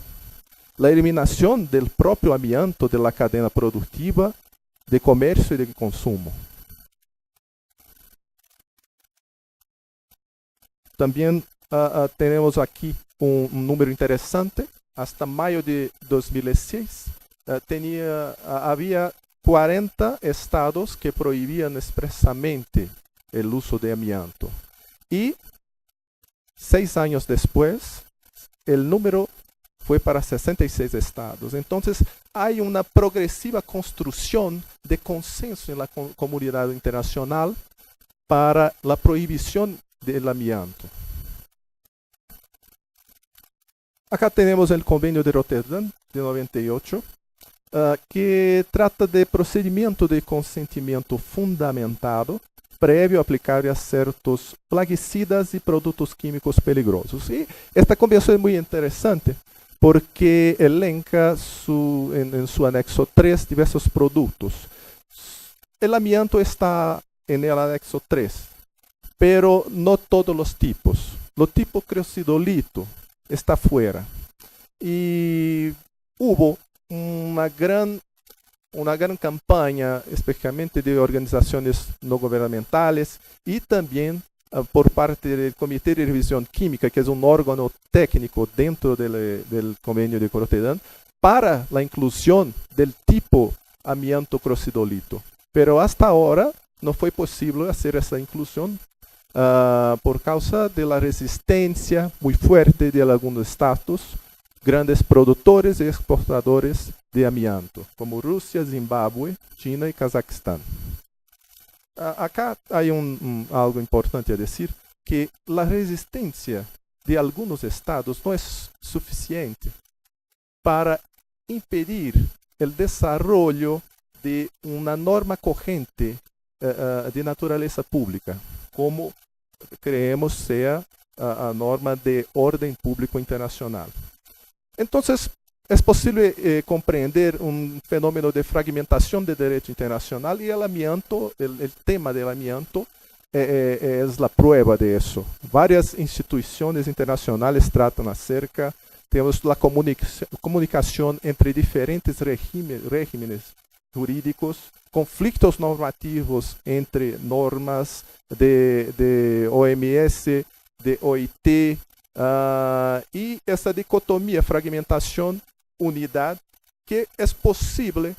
la eliminación del propio amianto de la cadena productiva, de comercio y de consumo. También tenemos aquí un número interesante. Hasta mayo de 2006 había 40 estados que prohibían expresamente el uso de amianto. Y 6 años después, el número fue para 66 estados. Entonces, hay una progresiva construcción de consenso en la comunidad internacional para la prohibición del amianto. Acá tenemos el Convenio de Rotterdam de 98, que trata de procedimento de consentimento fundamentado prévio a aplicar a certos plaguicidas e produtos químicos peligrosos. E esta convenção é muito interessante porque elenca em seu anexo 3 diversos produtos. O amianto está en el anexo 3, pero no todos os tipos. O tipo crocidolito está fuera. E hubo uma grande campanha, especialmente de organizações não governamentais e também por parte do Comitê de Revisão Química, que é um órgão técnico dentro do Convênio de Rotterdam, para a inclusão do tipo amianto crocidolito. Pero hasta ahora não foi possível fazer essa inclusão por causa da resistência muito forte de alguns estados, grandes produtores e exportadores de amianto, como Rússia, Zimbábue, China e Cazaquistão. Acá há algo importante a dizer, que a resistência de alguns estados não é suficiente para impedir o desenvolvimento de uma norma corrente de natureza pública, como creemos seja a norma de ordem público internacional. Então, é possível compreender um fenômeno de fragmentação do direito internacional e o amianto, o tema do amianto, é a prova de isso. Várias instituições internacionais tratam acerca, temos a comunicação entre diferentes regímenes jurídicos, conflitos normativos entre normas de OMS, de OIT, e essa dicotomia, fragmentação, unidade, que é possível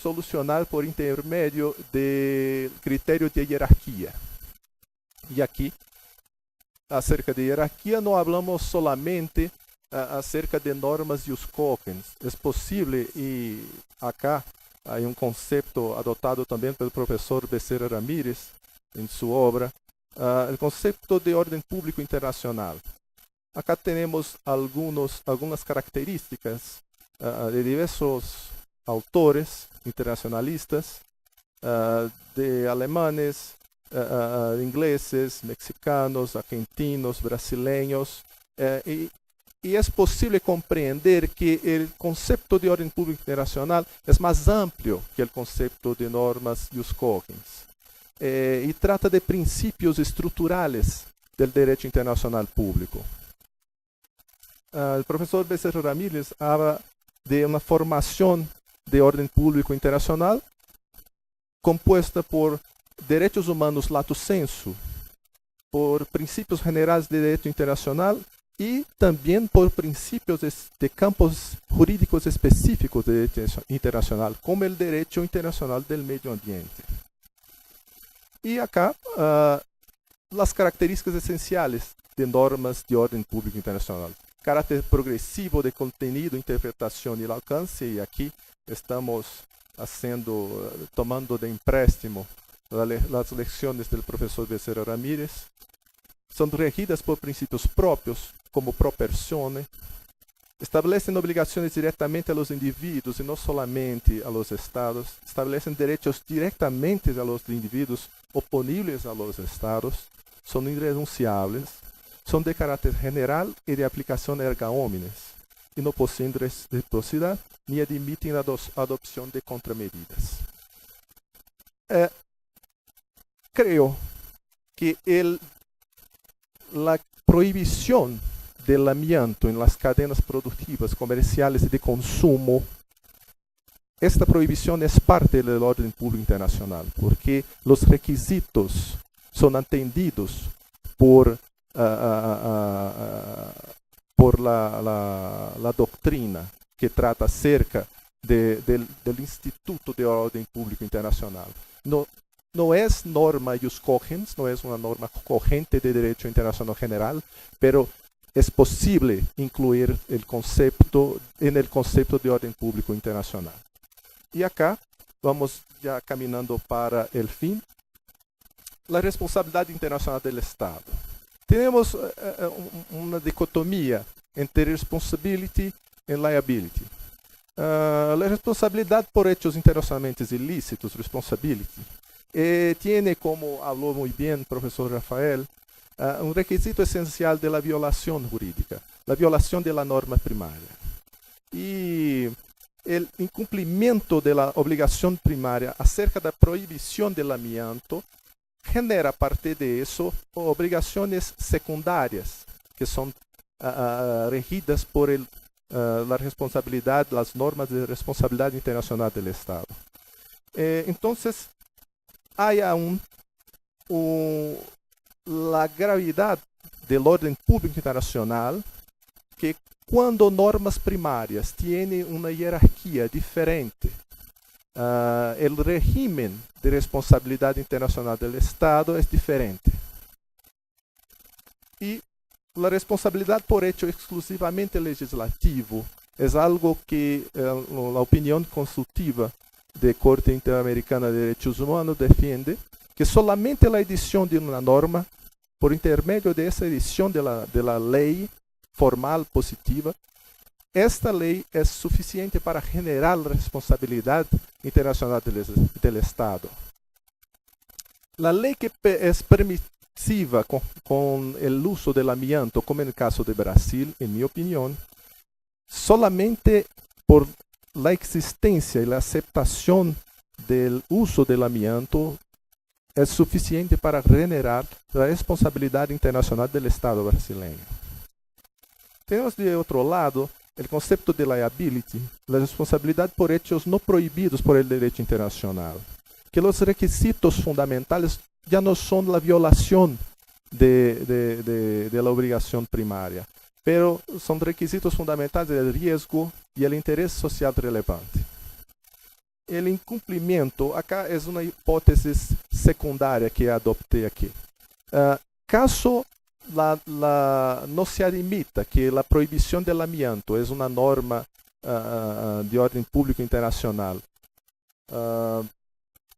solucionar por intermédio de critério de hierarquia. E aqui, acerca de hierarquia, não falamos solamente acerca de normas e os tokens. É possível, e acá há conceito adotado também pelo professor Becerra Ramírez em sua obra, o conceito de ordem público internacional. Acá temos algumas características de diversos autores internacionalistas, de alemães, ingleses, mexicanos, argentinos, brasileños, e é possível compreender que o conceito de ordem pública internacional é mais amplo que o conceito de normas e os tokens, e trata de princípios estruturais do direito internacional público. O professor Becerra Ramírez habla de uma formação de ordem público internacional composta por direitos humanos lato sensu, por princípios generais de direito internacional e também por princípios de campos jurídicos específicos de direito internacional, como o direito internacional do meio ambiente. E acá, as características essenciais de normas de orden público internacional. Carácter progresivo de contenido, interpretación y el alcance, y aquí estamos tomando de empréstimo las lecciones del profesor Becerra Ramírez. Son regidas por principios propios, como pro persone, establecen obligaciones directamente a los individuos y no solamente a los estados, establecen derechos directamente a los individuos oponibles a los estados, son irrenunciables, son de carácter general y de aplicación erga omnes, y no poseen reciprocidad ni admiten la adopción de contramedidas. Creo que la prohibición del amianto en las cadenas productivas, comerciales y de consumo, esta prohibición es parte del orden público internacional, porque los requisitos son atendidos por la doctrina que trata acerca del Instituto de Orden Público Internacional. No es norma ius cogens, no es una norma cogente de derecho internacional general, pero es posible incluir el concepto en el concepto de orden público internacional. Y acá vamos ya caminando para el fin. La responsabilidad internacional del Estado. Tenemos una dicotomía entre responsibility y liability. La responsabilidad por hechos internacionalmente ilícitos, responsibility, tiene, como habló muy bien el profesor Rafael, un requisito esencial de la violación jurídica, la violación de la norma primaria. Y el incumplimiento de la obligación primaria acerca de la prohibición del amianto genera, aparte de eso, obligaciones secundarias que son regidas por la responsabilidad, las normas de responsabilidad internacional del Estado. Entonces, hay aún la gravedad del orden público internacional, que cuando normas primarias tienen una jerarquía diferente, el régimen de responsabilidad internacional del Estado es diferente. Y la responsabilidad por hecho exclusivamente legislativo es algo que la opinión consultiva de Corte Interamericana de Derechos Humanos defiende, que solamente la edición de una norma, por intermedio de esa edición de la ley formal positiva, esta ley es suficiente para generar la responsabilidad internacional del Estado. La ley que es permisiva con el uso del amianto, como en el caso de Brasil, en mi opinión, solamente por la existencia y la aceptación del uso del amianto es suficiente para generar la responsabilidad internacional del Estado brasileño. Tenemos de otro lado el concepto de liability, la responsabilidad por hechos no prohibidos por el derecho internacional, que los requisitos fundamentales ya no son la violación de la obligación primaria, pero son requisitos fundamentales del riesgo y el interés social relevante. El incumplimiento, acá es una hipótesis secundaria que adopté aquí. Caso no se admita que la prohibición del amianto es una norma de orden público internacional,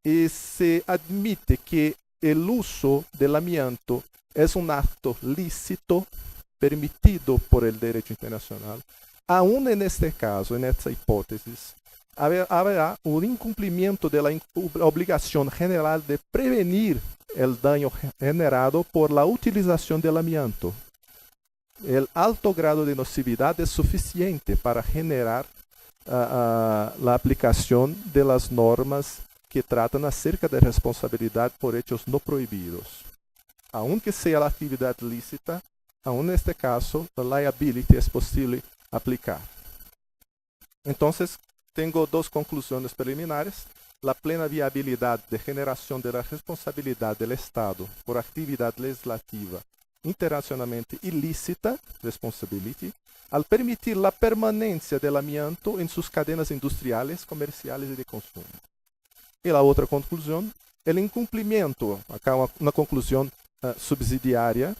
y se admite que el uso del amianto es un acto lícito permitido por el derecho internacional, aún en este caso, en esta hipótesis, habrá un incumplimiento de la obligación general de prevenir el daño generado por la utilización del amianto. El alto grado de nocividad es suficiente para generar la aplicación de las normas que tratan acerca de responsabilidad por hechos no prohibidos. Aunque sea la actividad lícita, aún en este caso, la liability es posible aplicar. Entonces, tengo dos conclusiones preliminares. La plena viabilidad de generación de la responsabilidad del Estado por actividad legislativa internacionalmente ilícita, responsibility, al permitir la permanencia del amianto en sus cadenas industriales, comerciales y de consumo. Y la otra conclusión, el incumplimiento, acá una conclusión subsidiaria,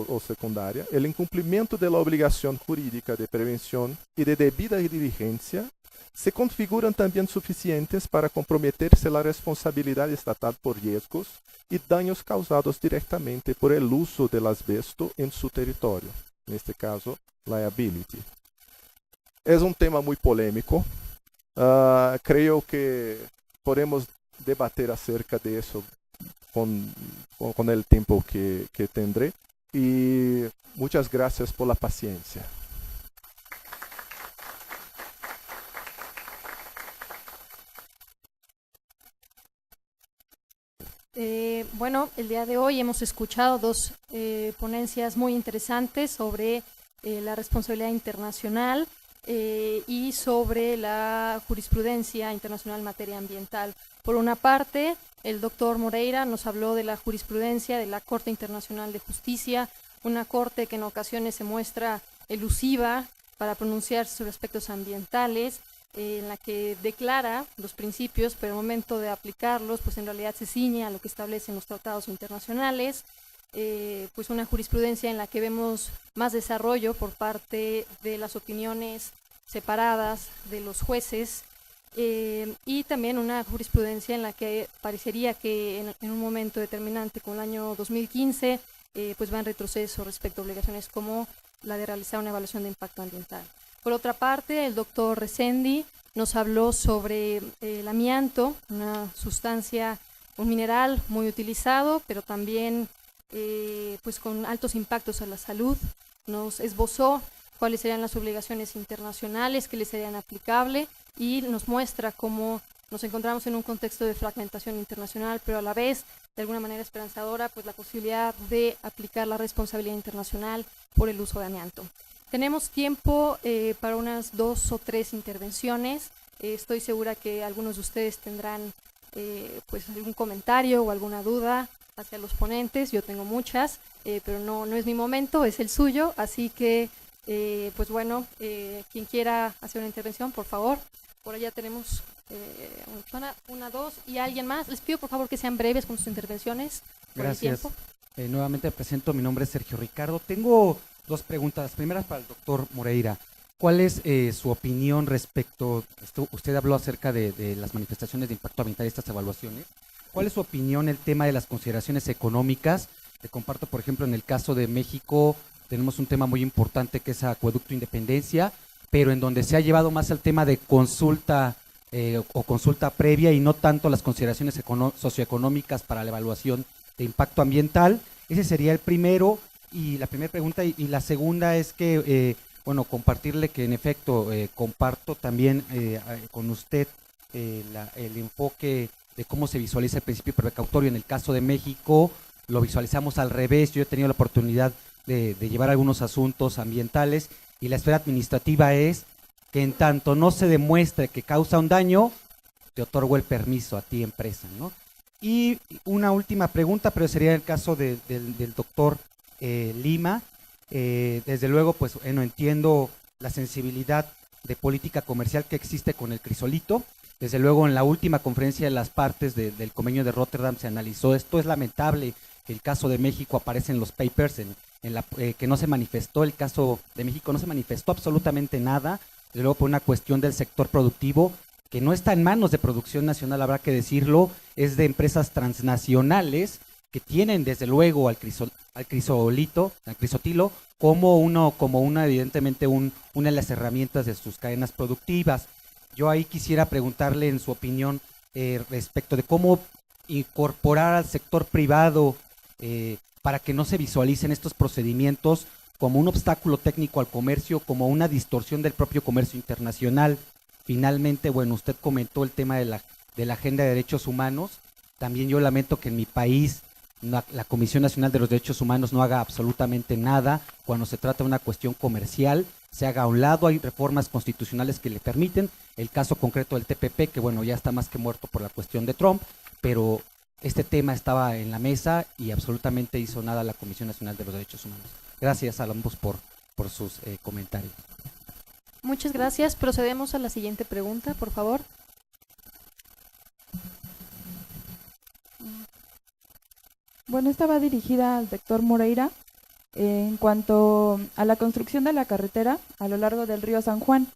o secundaria, el incumplimiento de la obligación jurídica de prevención y de debida diligencia se configuran también suficientes para comprometerse la responsabilidad estatal por riesgos y daños causados directamente por el uso del asbesto en su territorio, en este caso, liability. Es un tema muy polémico. Creo que podemos debater acerca de eso con el tiempo que tendré. Y muchas gracias por la paciencia. Bueno, el día de hoy hemos escuchado dos ponencias muy interesantes sobre la responsabilidad internacional y sobre la jurisprudencia internacional en materia ambiental. Por una parte, el doctor Moreira nos habló de la jurisprudencia de la Corte Internacional de Justicia, una corte que en ocasiones se muestra elusiva para pronunciarse sobre aspectos ambientales, en la que declara los principios, pero al momento de aplicarlos, pues en realidad se ciñe a lo que establecen los tratados internacionales, pues una jurisprudencia en la que vemos más desarrollo por parte de las opiniones separadas de los jueces, y también una jurisprudencia en la que parecería que en un momento determinante, con el año 2015, pues va en retroceso respecto a obligaciones como la de realizar una evaluación de impacto ambiental. Por otra parte, el doctor Resendi nos habló sobre el amianto, una sustancia, un mineral muy utilizado, pero también pues con altos impactos a la salud. Nos esbozó cuáles serían las obligaciones internacionales que le serían aplicables y nos muestra cómo nos encontramos en un contexto de fragmentación internacional, pero a la vez, de alguna manera esperanzadora, pues la posibilidad de aplicar la responsabilidad internacional por el uso de amianto. Tenemos tiempo para unas 2 o 3 intervenciones. Estoy segura que algunos de ustedes tendrán pues algún comentario o alguna duda hacia los ponentes. Yo tengo muchas, pero no es mi momento, es el suyo. Así que, pues bueno, quien quiera hacer una intervención, por favor. Por allá tenemos una persona, 1, 2 y alguien más. Les pido por favor que sean breves con sus intervenciones. Gracias. Nuevamente presento, mi nombre es Sergio Ricardo. Tengo 2 preguntas. Las primeras para el doctor Moreira. ¿Cuál es su opinión respecto, usted habló acerca de las manifestaciones de impacto ambiental y estas evaluaciones? ¿Cuál es su opinión el tema de las consideraciones económicas? Te comparto, por ejemplo, en el caso de México tenemos un tema muy importante que es Acueducto Independencia, pero en donde se ha llevado más al tema de consulta o consulta previa y no tanto las consideraciones socioeconómicas para la evaluación de impacto ambiental. Ese sería el primero. Y la primera pregunta, y la segunda es que, bueno, compartirle que en efecto comparto también con usted el enfoque de cómo se visualiza el principio precautorio. En el caso de México lo visualizamos al revés. Yo he tenido la oportunidad de llevar algunos asuntos ambientales y la esfera administrativa es que en tanto no se demuestre que causa un daño, te otorgo el permiso a ti, empresa, ¿no? Y una última pregunta, pero sería el caso del doctor Lima. Desde luego, pues bueno, entiendo la sensibilidad de política comercial que existe con el crisolito. Desde luego, en la última conferencia de las partes del convenio de Rotterdam se analizó esto. Es lamentable que el caso de México aparece en los papers, que no se manifestó, el caso de México no se manifestó absolutamente nada, desde luego por una cuestión del sector productivo, que no está en manos de producción nacional, habrá que decirlo, es de empresas transnacionales que tienen desde luego al crisotilo como evidentemente una de las herramientas de sus cadenas productivas. Yo ahí quisiera preguntarle en su opinión respecto de cómo incorporar al sector privado para que no se visualicen estos procedimientos como un obstáculo técnico al comercio, como una distorsión del propio comercio internacional. Finalmente, bueno, usted comentó el tema de la Agenda de Derechos Humanos. También yo lamento que en mi país la Comisión Nacional de los Derechos Humanos no haga absolutamente nada cuando se trata de una cuestión comercial, se haga a un lado. Hay reformas constitucionales que le permiten, el caso concreto del TPP, que bueno, ya está más que muerto por la cuestión de Trump, pero este tema estaba en la mesa y absolutamente hizo nada la Comisión Nacional de los Derechos Humanos. Gracias a ambos por sus comentarios. Muchas gracias. Procedemos a la siguiente pregunta, por favor. Bueno, esta va dirigida al doctor Moreira. en cuanto a la construcción de la carretera a lo largo del río San Juan.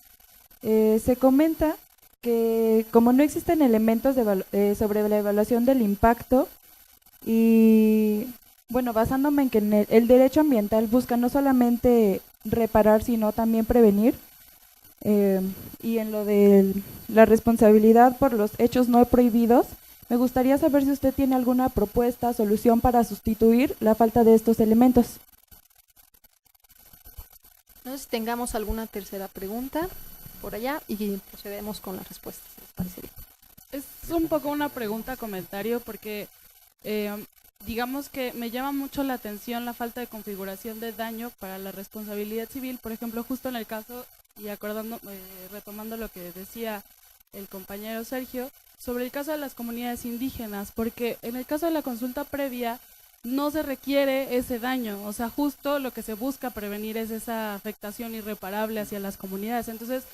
Se comenta que como no existen elementos sobre la evaluación del impacto y bueno, basándome en que el derecho ambiental busca no solamente reparar, sino también prevenir, y en lo de la responsabilidad por los hechos no prohibidos, me gustaría saber si usted tiene alguna propuesta, solución para sustituir la falta de estos elementos. No sé si tengamos alguna tercera pregunta por allá y procedemos con las respuestas, si les parece bien. Es un poco una pregunta, comentario, porque digamos que me llama mucho la atención la falta de configuración de daño para la responsabilidad civil. Por ejemplo, justo en el caso, y retomando lo que decía el compañero Sergio, sobre el caso de las comunidades indígenas, porque en el caso de la consulta previa no se requiere ese daño, o sea, justo lo que se busca prevenir es esa afectación irreparable hacia las comunidades. Entonces,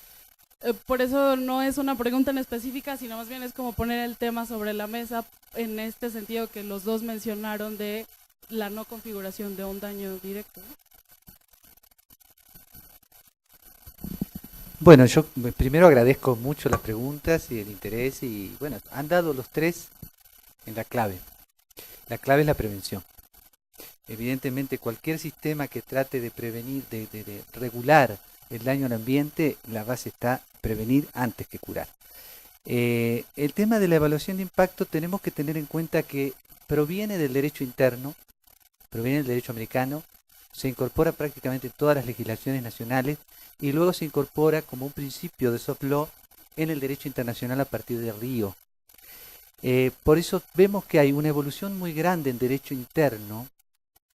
por eso no es una pregunta en específica, sino más bien es como poner el tema sobre la mesa en este sentido que los dos mencionaron de la no configuración de un daño directo, ¿no? Bueno, yo primero agradezco mucho las preguntas y el interés y bueno, han dado los tres en la clave. La clave es la prevención. Evidentemente cualquier sistema que trate de prevenir, de regular el daño al ambiente, la base está prevenir antes que curar. El tema de la evaluación de impacto tenemos que tener en cuenta que proviene del derecho interno, proviene del derecho americano, se incorpora prácticamente en todas las legislaciones nacionales y luego se incorpora como un principio de soft law en el derecho internacional a partir de Río. Por eso vemos que hay una evolución muy grande en derecho interno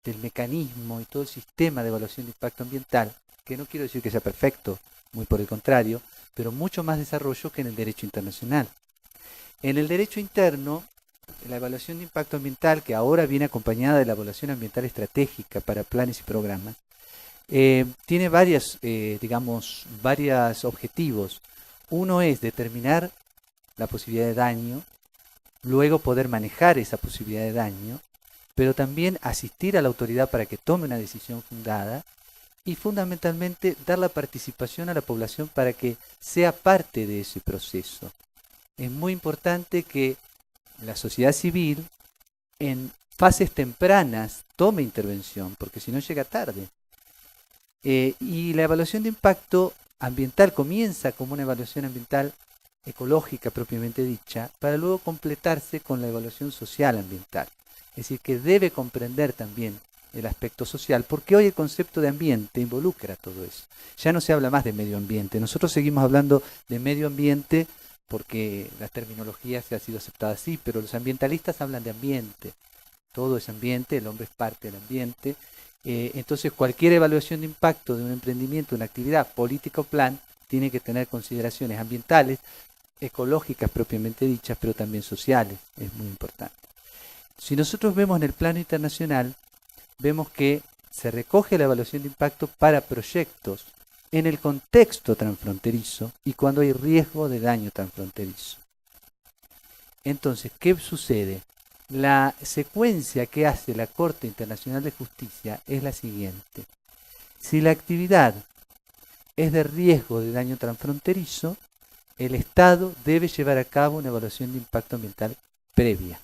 del mecanismo y todo el sistema de evaluación de impacto ambiental, que no quiero decir que sea perfecto, muy por el contrario, pero mucho más desarrollo que en el derecho internacional. En el derecho interno, la evaluación de impacto ambiental, que ahora viene acompañada de la evaluación ambiental estratégica para planes y programas, tiene varios objetivos. Uno es determinar la posibilidad de daño, luego poder manejar esa posibilidad de daño, pero también asistir a la autoridad para que tome una decisión fundada y fundamentalmente dar la participación a la población para que sea parte de ese proceso. Es muy importante que la sociedad civil en fases tempranas tome intervención, porque si no llega tarde. Y la evaluación de impacto ambiental comienza como una evaluación ambiental ecológica propiamente dicha, para luego completarse con la evaluación social ambiental. Es decir, que debe comprender también el aspecto social, porque hoy el concepto de ambiente involucra todo eso. Ya no se habla más de medio ambiente, nosotros seguimos hablando de medio ambiente porque la terminología se ha sido aceptada así, pero los ambientalistas hablan de ambiente. Todo es ambiente, el hombre es parte del ambiente. Entonces cualquier evaluación de impacto de un emprendimiento, una actividad, política o plan, tiene que tener consideraciones ambientales, ecológicas propiamente dichas, pero también sociales, es muy importante. Si nosotros vemos en el plano internacional, vemos que se recoge la evaluación de impacto para proyectos en el contexto transfronterizo y cuando hay riesgo de daño transfronterizo. Entonces, ¿qué sucede? La secuencia que hace la Corte Internacional de Justicia es la siguiente. Si la actividad es de riesgo de daño transfronterizo, el Estado debe llevar a cabo una evaluación de impacto ambiental previa.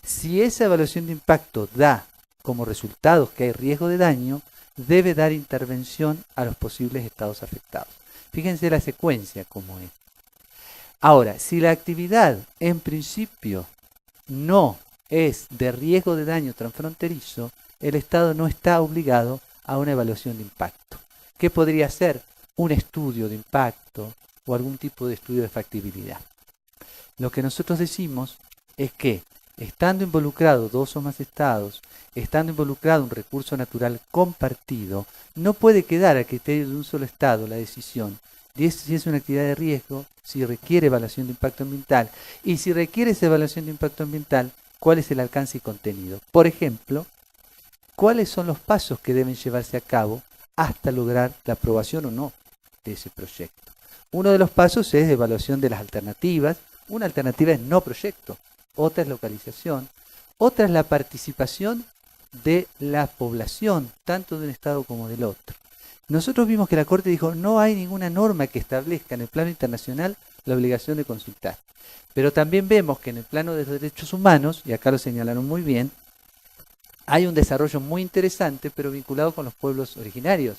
Si esa evaluación de impacto da como resultados que hay riesgo de daño, debe dar intervención a los posibles estados afectados. Fíjense la secuencia como es. Ahora, si la actividad en principio no es de riesgo de daño transfronterizo, el Estado no está obligado a una evaluación de impacto. ¿Qué podría ser? Un estudio de impacto o algún tipo de estudio de factibilidad. Lo que nosotros decimos es que, estando involucrados dos o más estados, estando involucrado un recurso natural compartido, no puede quedar a criterio de un solo estado la decisión de si es una actividad de riesgo, si requiere evaluación de impacto ambiental, y si requiere esa evaluación de impacto ambiental, cuál es el alcance y contenido. Por ejemplo, cuáles son los pasos que deben llevarse a cabo hasta lograr la aprobación o no de ese proyecto. Uno de los pasos es evaluación de las alternativas. Una alternativa es no proyecto, otra es localización, otra es la participación de la población, tanto de un Estado como del otro. Nosotros vimos que la Corte dijo, no hay ninguna norma que establezca en el plano internacional la obligación de consultar. Pero también vemos que en el plano de los derechos humanos, y acá lo señalaron muy bien, hay un desarrollo muy interesante, pero vinculado con los pueblos originarios.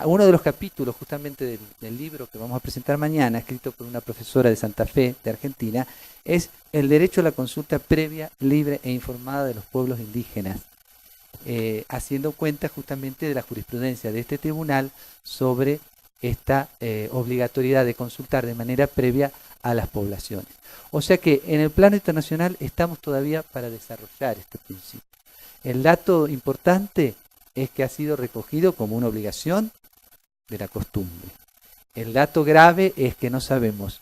Uno de los capítulos justamente del libro que vamos a presentar mañana, escrito por una profesora de Santa Fe, de Argentina, es el derecho a la consulta previa, libre e informada de los pueblos indígenas, haciendo cuenta justamente de la jurisprudencia de este tribunal sobre esta obligatoriedad de consultar de manera previa a las poblaciones. O sea que en el plano internacional estamos todavía para desarrollar este principio. El dato importante es que ha sido recogido como una obligación de la costumbre. El dato grave es que no sabemos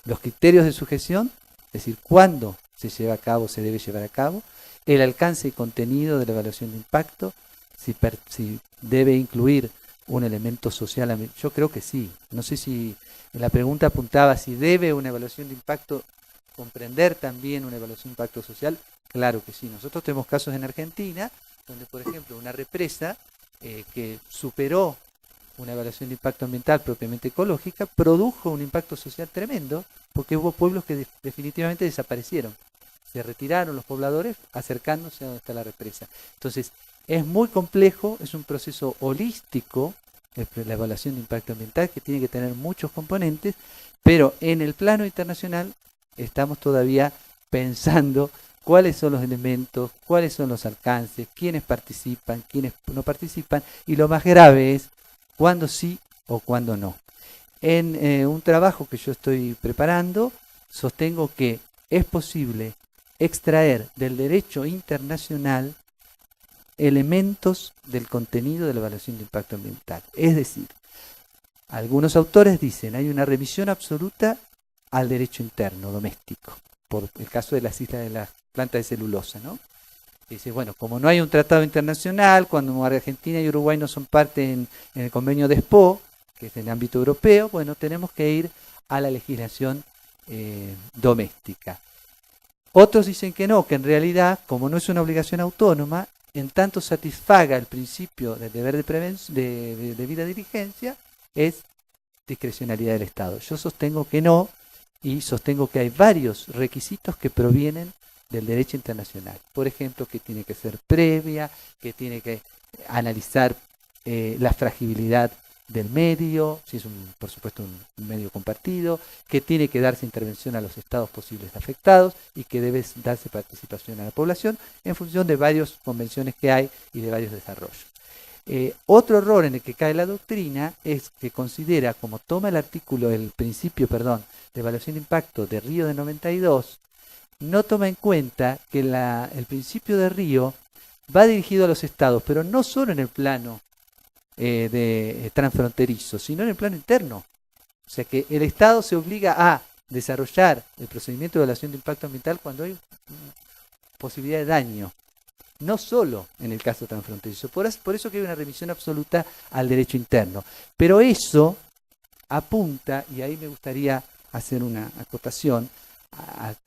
los criterios de sujeción, es decir, cuándo se lleva a cabo, se debe llevar a cabo, el alcance y contenido de la evaluación de impacto, si debe incluir un elemento social. Yo creo que sí. No sé si la pregunta apuntaba si debe una evaluación de impacto comprender también una evaluación de impacto social. Claro que sí. Nosotros tenemos casos en Argentina donde, por ejemplo, una represa que superó una evaluación de impacto ambiental propiamente ecológica, produjo un impacto social tremendo, porque hubo pueblos que definitivamente desaparecieron. Se retiraron los pobladores acercándose a donde está la represa. Entonces, es muy complejo, es un proceso holístico, la evaluación de impacto ambiental, que tiene que tener muchos componentes, pero en el plano internacional estamos todavía pensando cuáles son los elementos, cuáles son los alcances, quiénes participan, quiénes no participan, y lo más grave es cuándo sí o cuándo no. En un trabajo que yo estoy preparando, sostengo que es posible extraer del derecho internacional elementos del contenido de la evaluación de impacto ambiental. Es decir, algunos autores dicen hay una remisión absoluta al derecho interno, doméstico, por el caso de las islas de las plantas de celulosa, ¿no? Dice, bueno, como no hay un tratado internacional, cuando Argentina y Uruguay no son parte en el convenio de Espoo, que es en el ámbito europeo, bueno, tenemos que ir a la legislación doméstica. Otros dicen que no, que en realidad, como no es una obligación autónoma, en tanto satisfaga el principio del deber de debida diligencia, es discrecionalidad del Estado. Yo sostengo que no, y sostengo que hay varios requisitos que provienen del derecho internacional. Por ejemplo, que tiene que ser previa, que tiene que analizar la fragilidad del medio, si es por supuesto un medio compartido, que tiene que darse intervención a los estados posibles afectados y que debe darse participación a la población en función de varias convenciones que hay y de varios desarrollos. Otro error en el que cae la doctrina es que considera, como toma el principio de evaluación de impacto de Río de 92, no toma en cuenta que el principio de Río va dirigido a los estados, pero no solo en el plano transfronterizo, sino en el plano interno. O sea que el Estado se obliga a desarrollar el procedimiento de evaluación de impacto ambiental cuando hay posibilidad de daño, no solo en el caso transfronterizo. Por eso que hay una remisión absoluta al derecho interno. Pero eso apunta, y ahí me gustaría hacer una acotación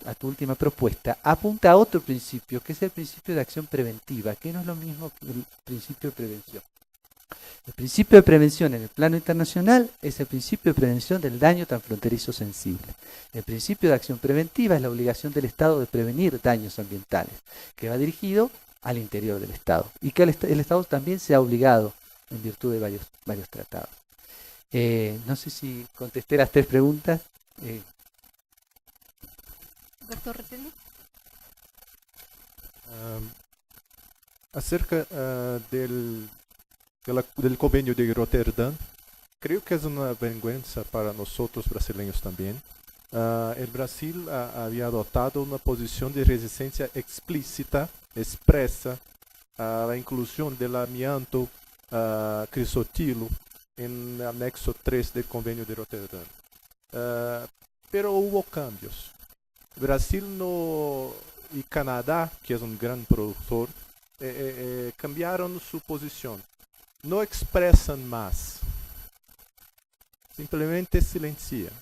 a tu última propuesta, apunta a otro principio, que es el principio de acción preventiva, que no es lo mismo que el principio de prevención. El principio de prevención en el plano internacional es el principio de prevención del daño transfronterizo sensible. El principio de acción preventiva es la obligación del Estado de prevenir daños ambientales, que va dirigido al interior del Estado, y que el Estado también se ha obligado en virtud de varios tratados. No sé si contesté las tres preguntas. Doctor Retelli. Acerca del convenio de Rotterdam, creo que es una vergüenza para nosotros brasileños también. El Brasil había adoptado una posición de resistencia explícita, expresa, a la inclusión del amianto crisotilo en el anexo 3 del convenio de Rotterdam. Pero hubo cambios. Brasil y Canadá, que es un gran productor, cambiaron su posición. No expresan más, simplemente silencian.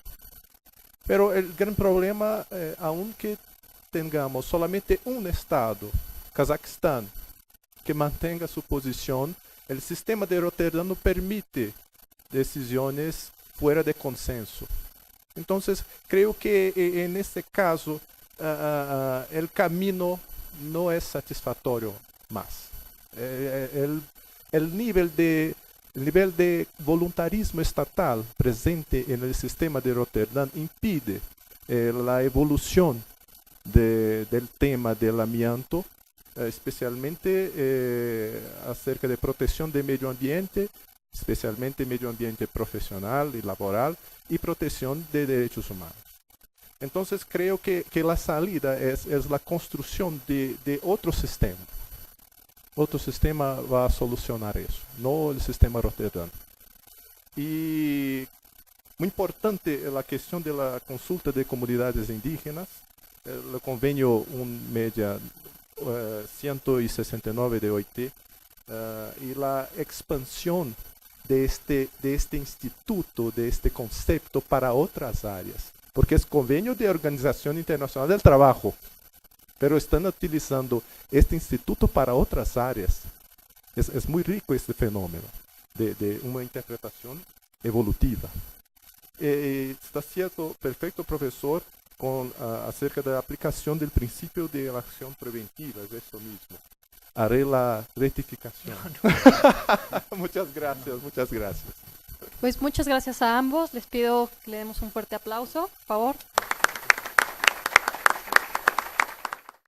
Pero el gran problema, aunque tengamos solamente un estado, Kazajstán, que mantenga su posición. El sistema de Rotterdam no permite decisiones fuera de consenso. Entonces, creo que en este caso el camino no es satisfactorio más. El nivel de voluntarismo estatal presente en el sistema de Rotterdam impide la evolución del tema del amianto, especialmente acerca de protección del medio ambiente, especialmente medio ambiente profesional y laboral, y protección de derechos humanos. Entonces creo que la salida es la construcción de otro sistema. Otro sistema va a solucionar eso, no el sistema Rotterdam. Y muy importante la cuestión de la consulta de comunidades indígenas, el convenio 169 de OIT, y la expansión de este instituto, de este concepto para otras áreas. Porque es convenio de Organización Internacional del Trabajo, pero están utilizando este instituto para otras áreas. Es muy rico este fenómeno de una interpretación evolutiva. Está cierto, perfecto, profesor, acerca de la aplicación del principio de la acción preventiva, es eso mismo. Haré la rectificación. Muchas gracias, muchas gracias. Pues muchas gracias a ambos. Les pido que le demos un fuerte aplauso, por favor.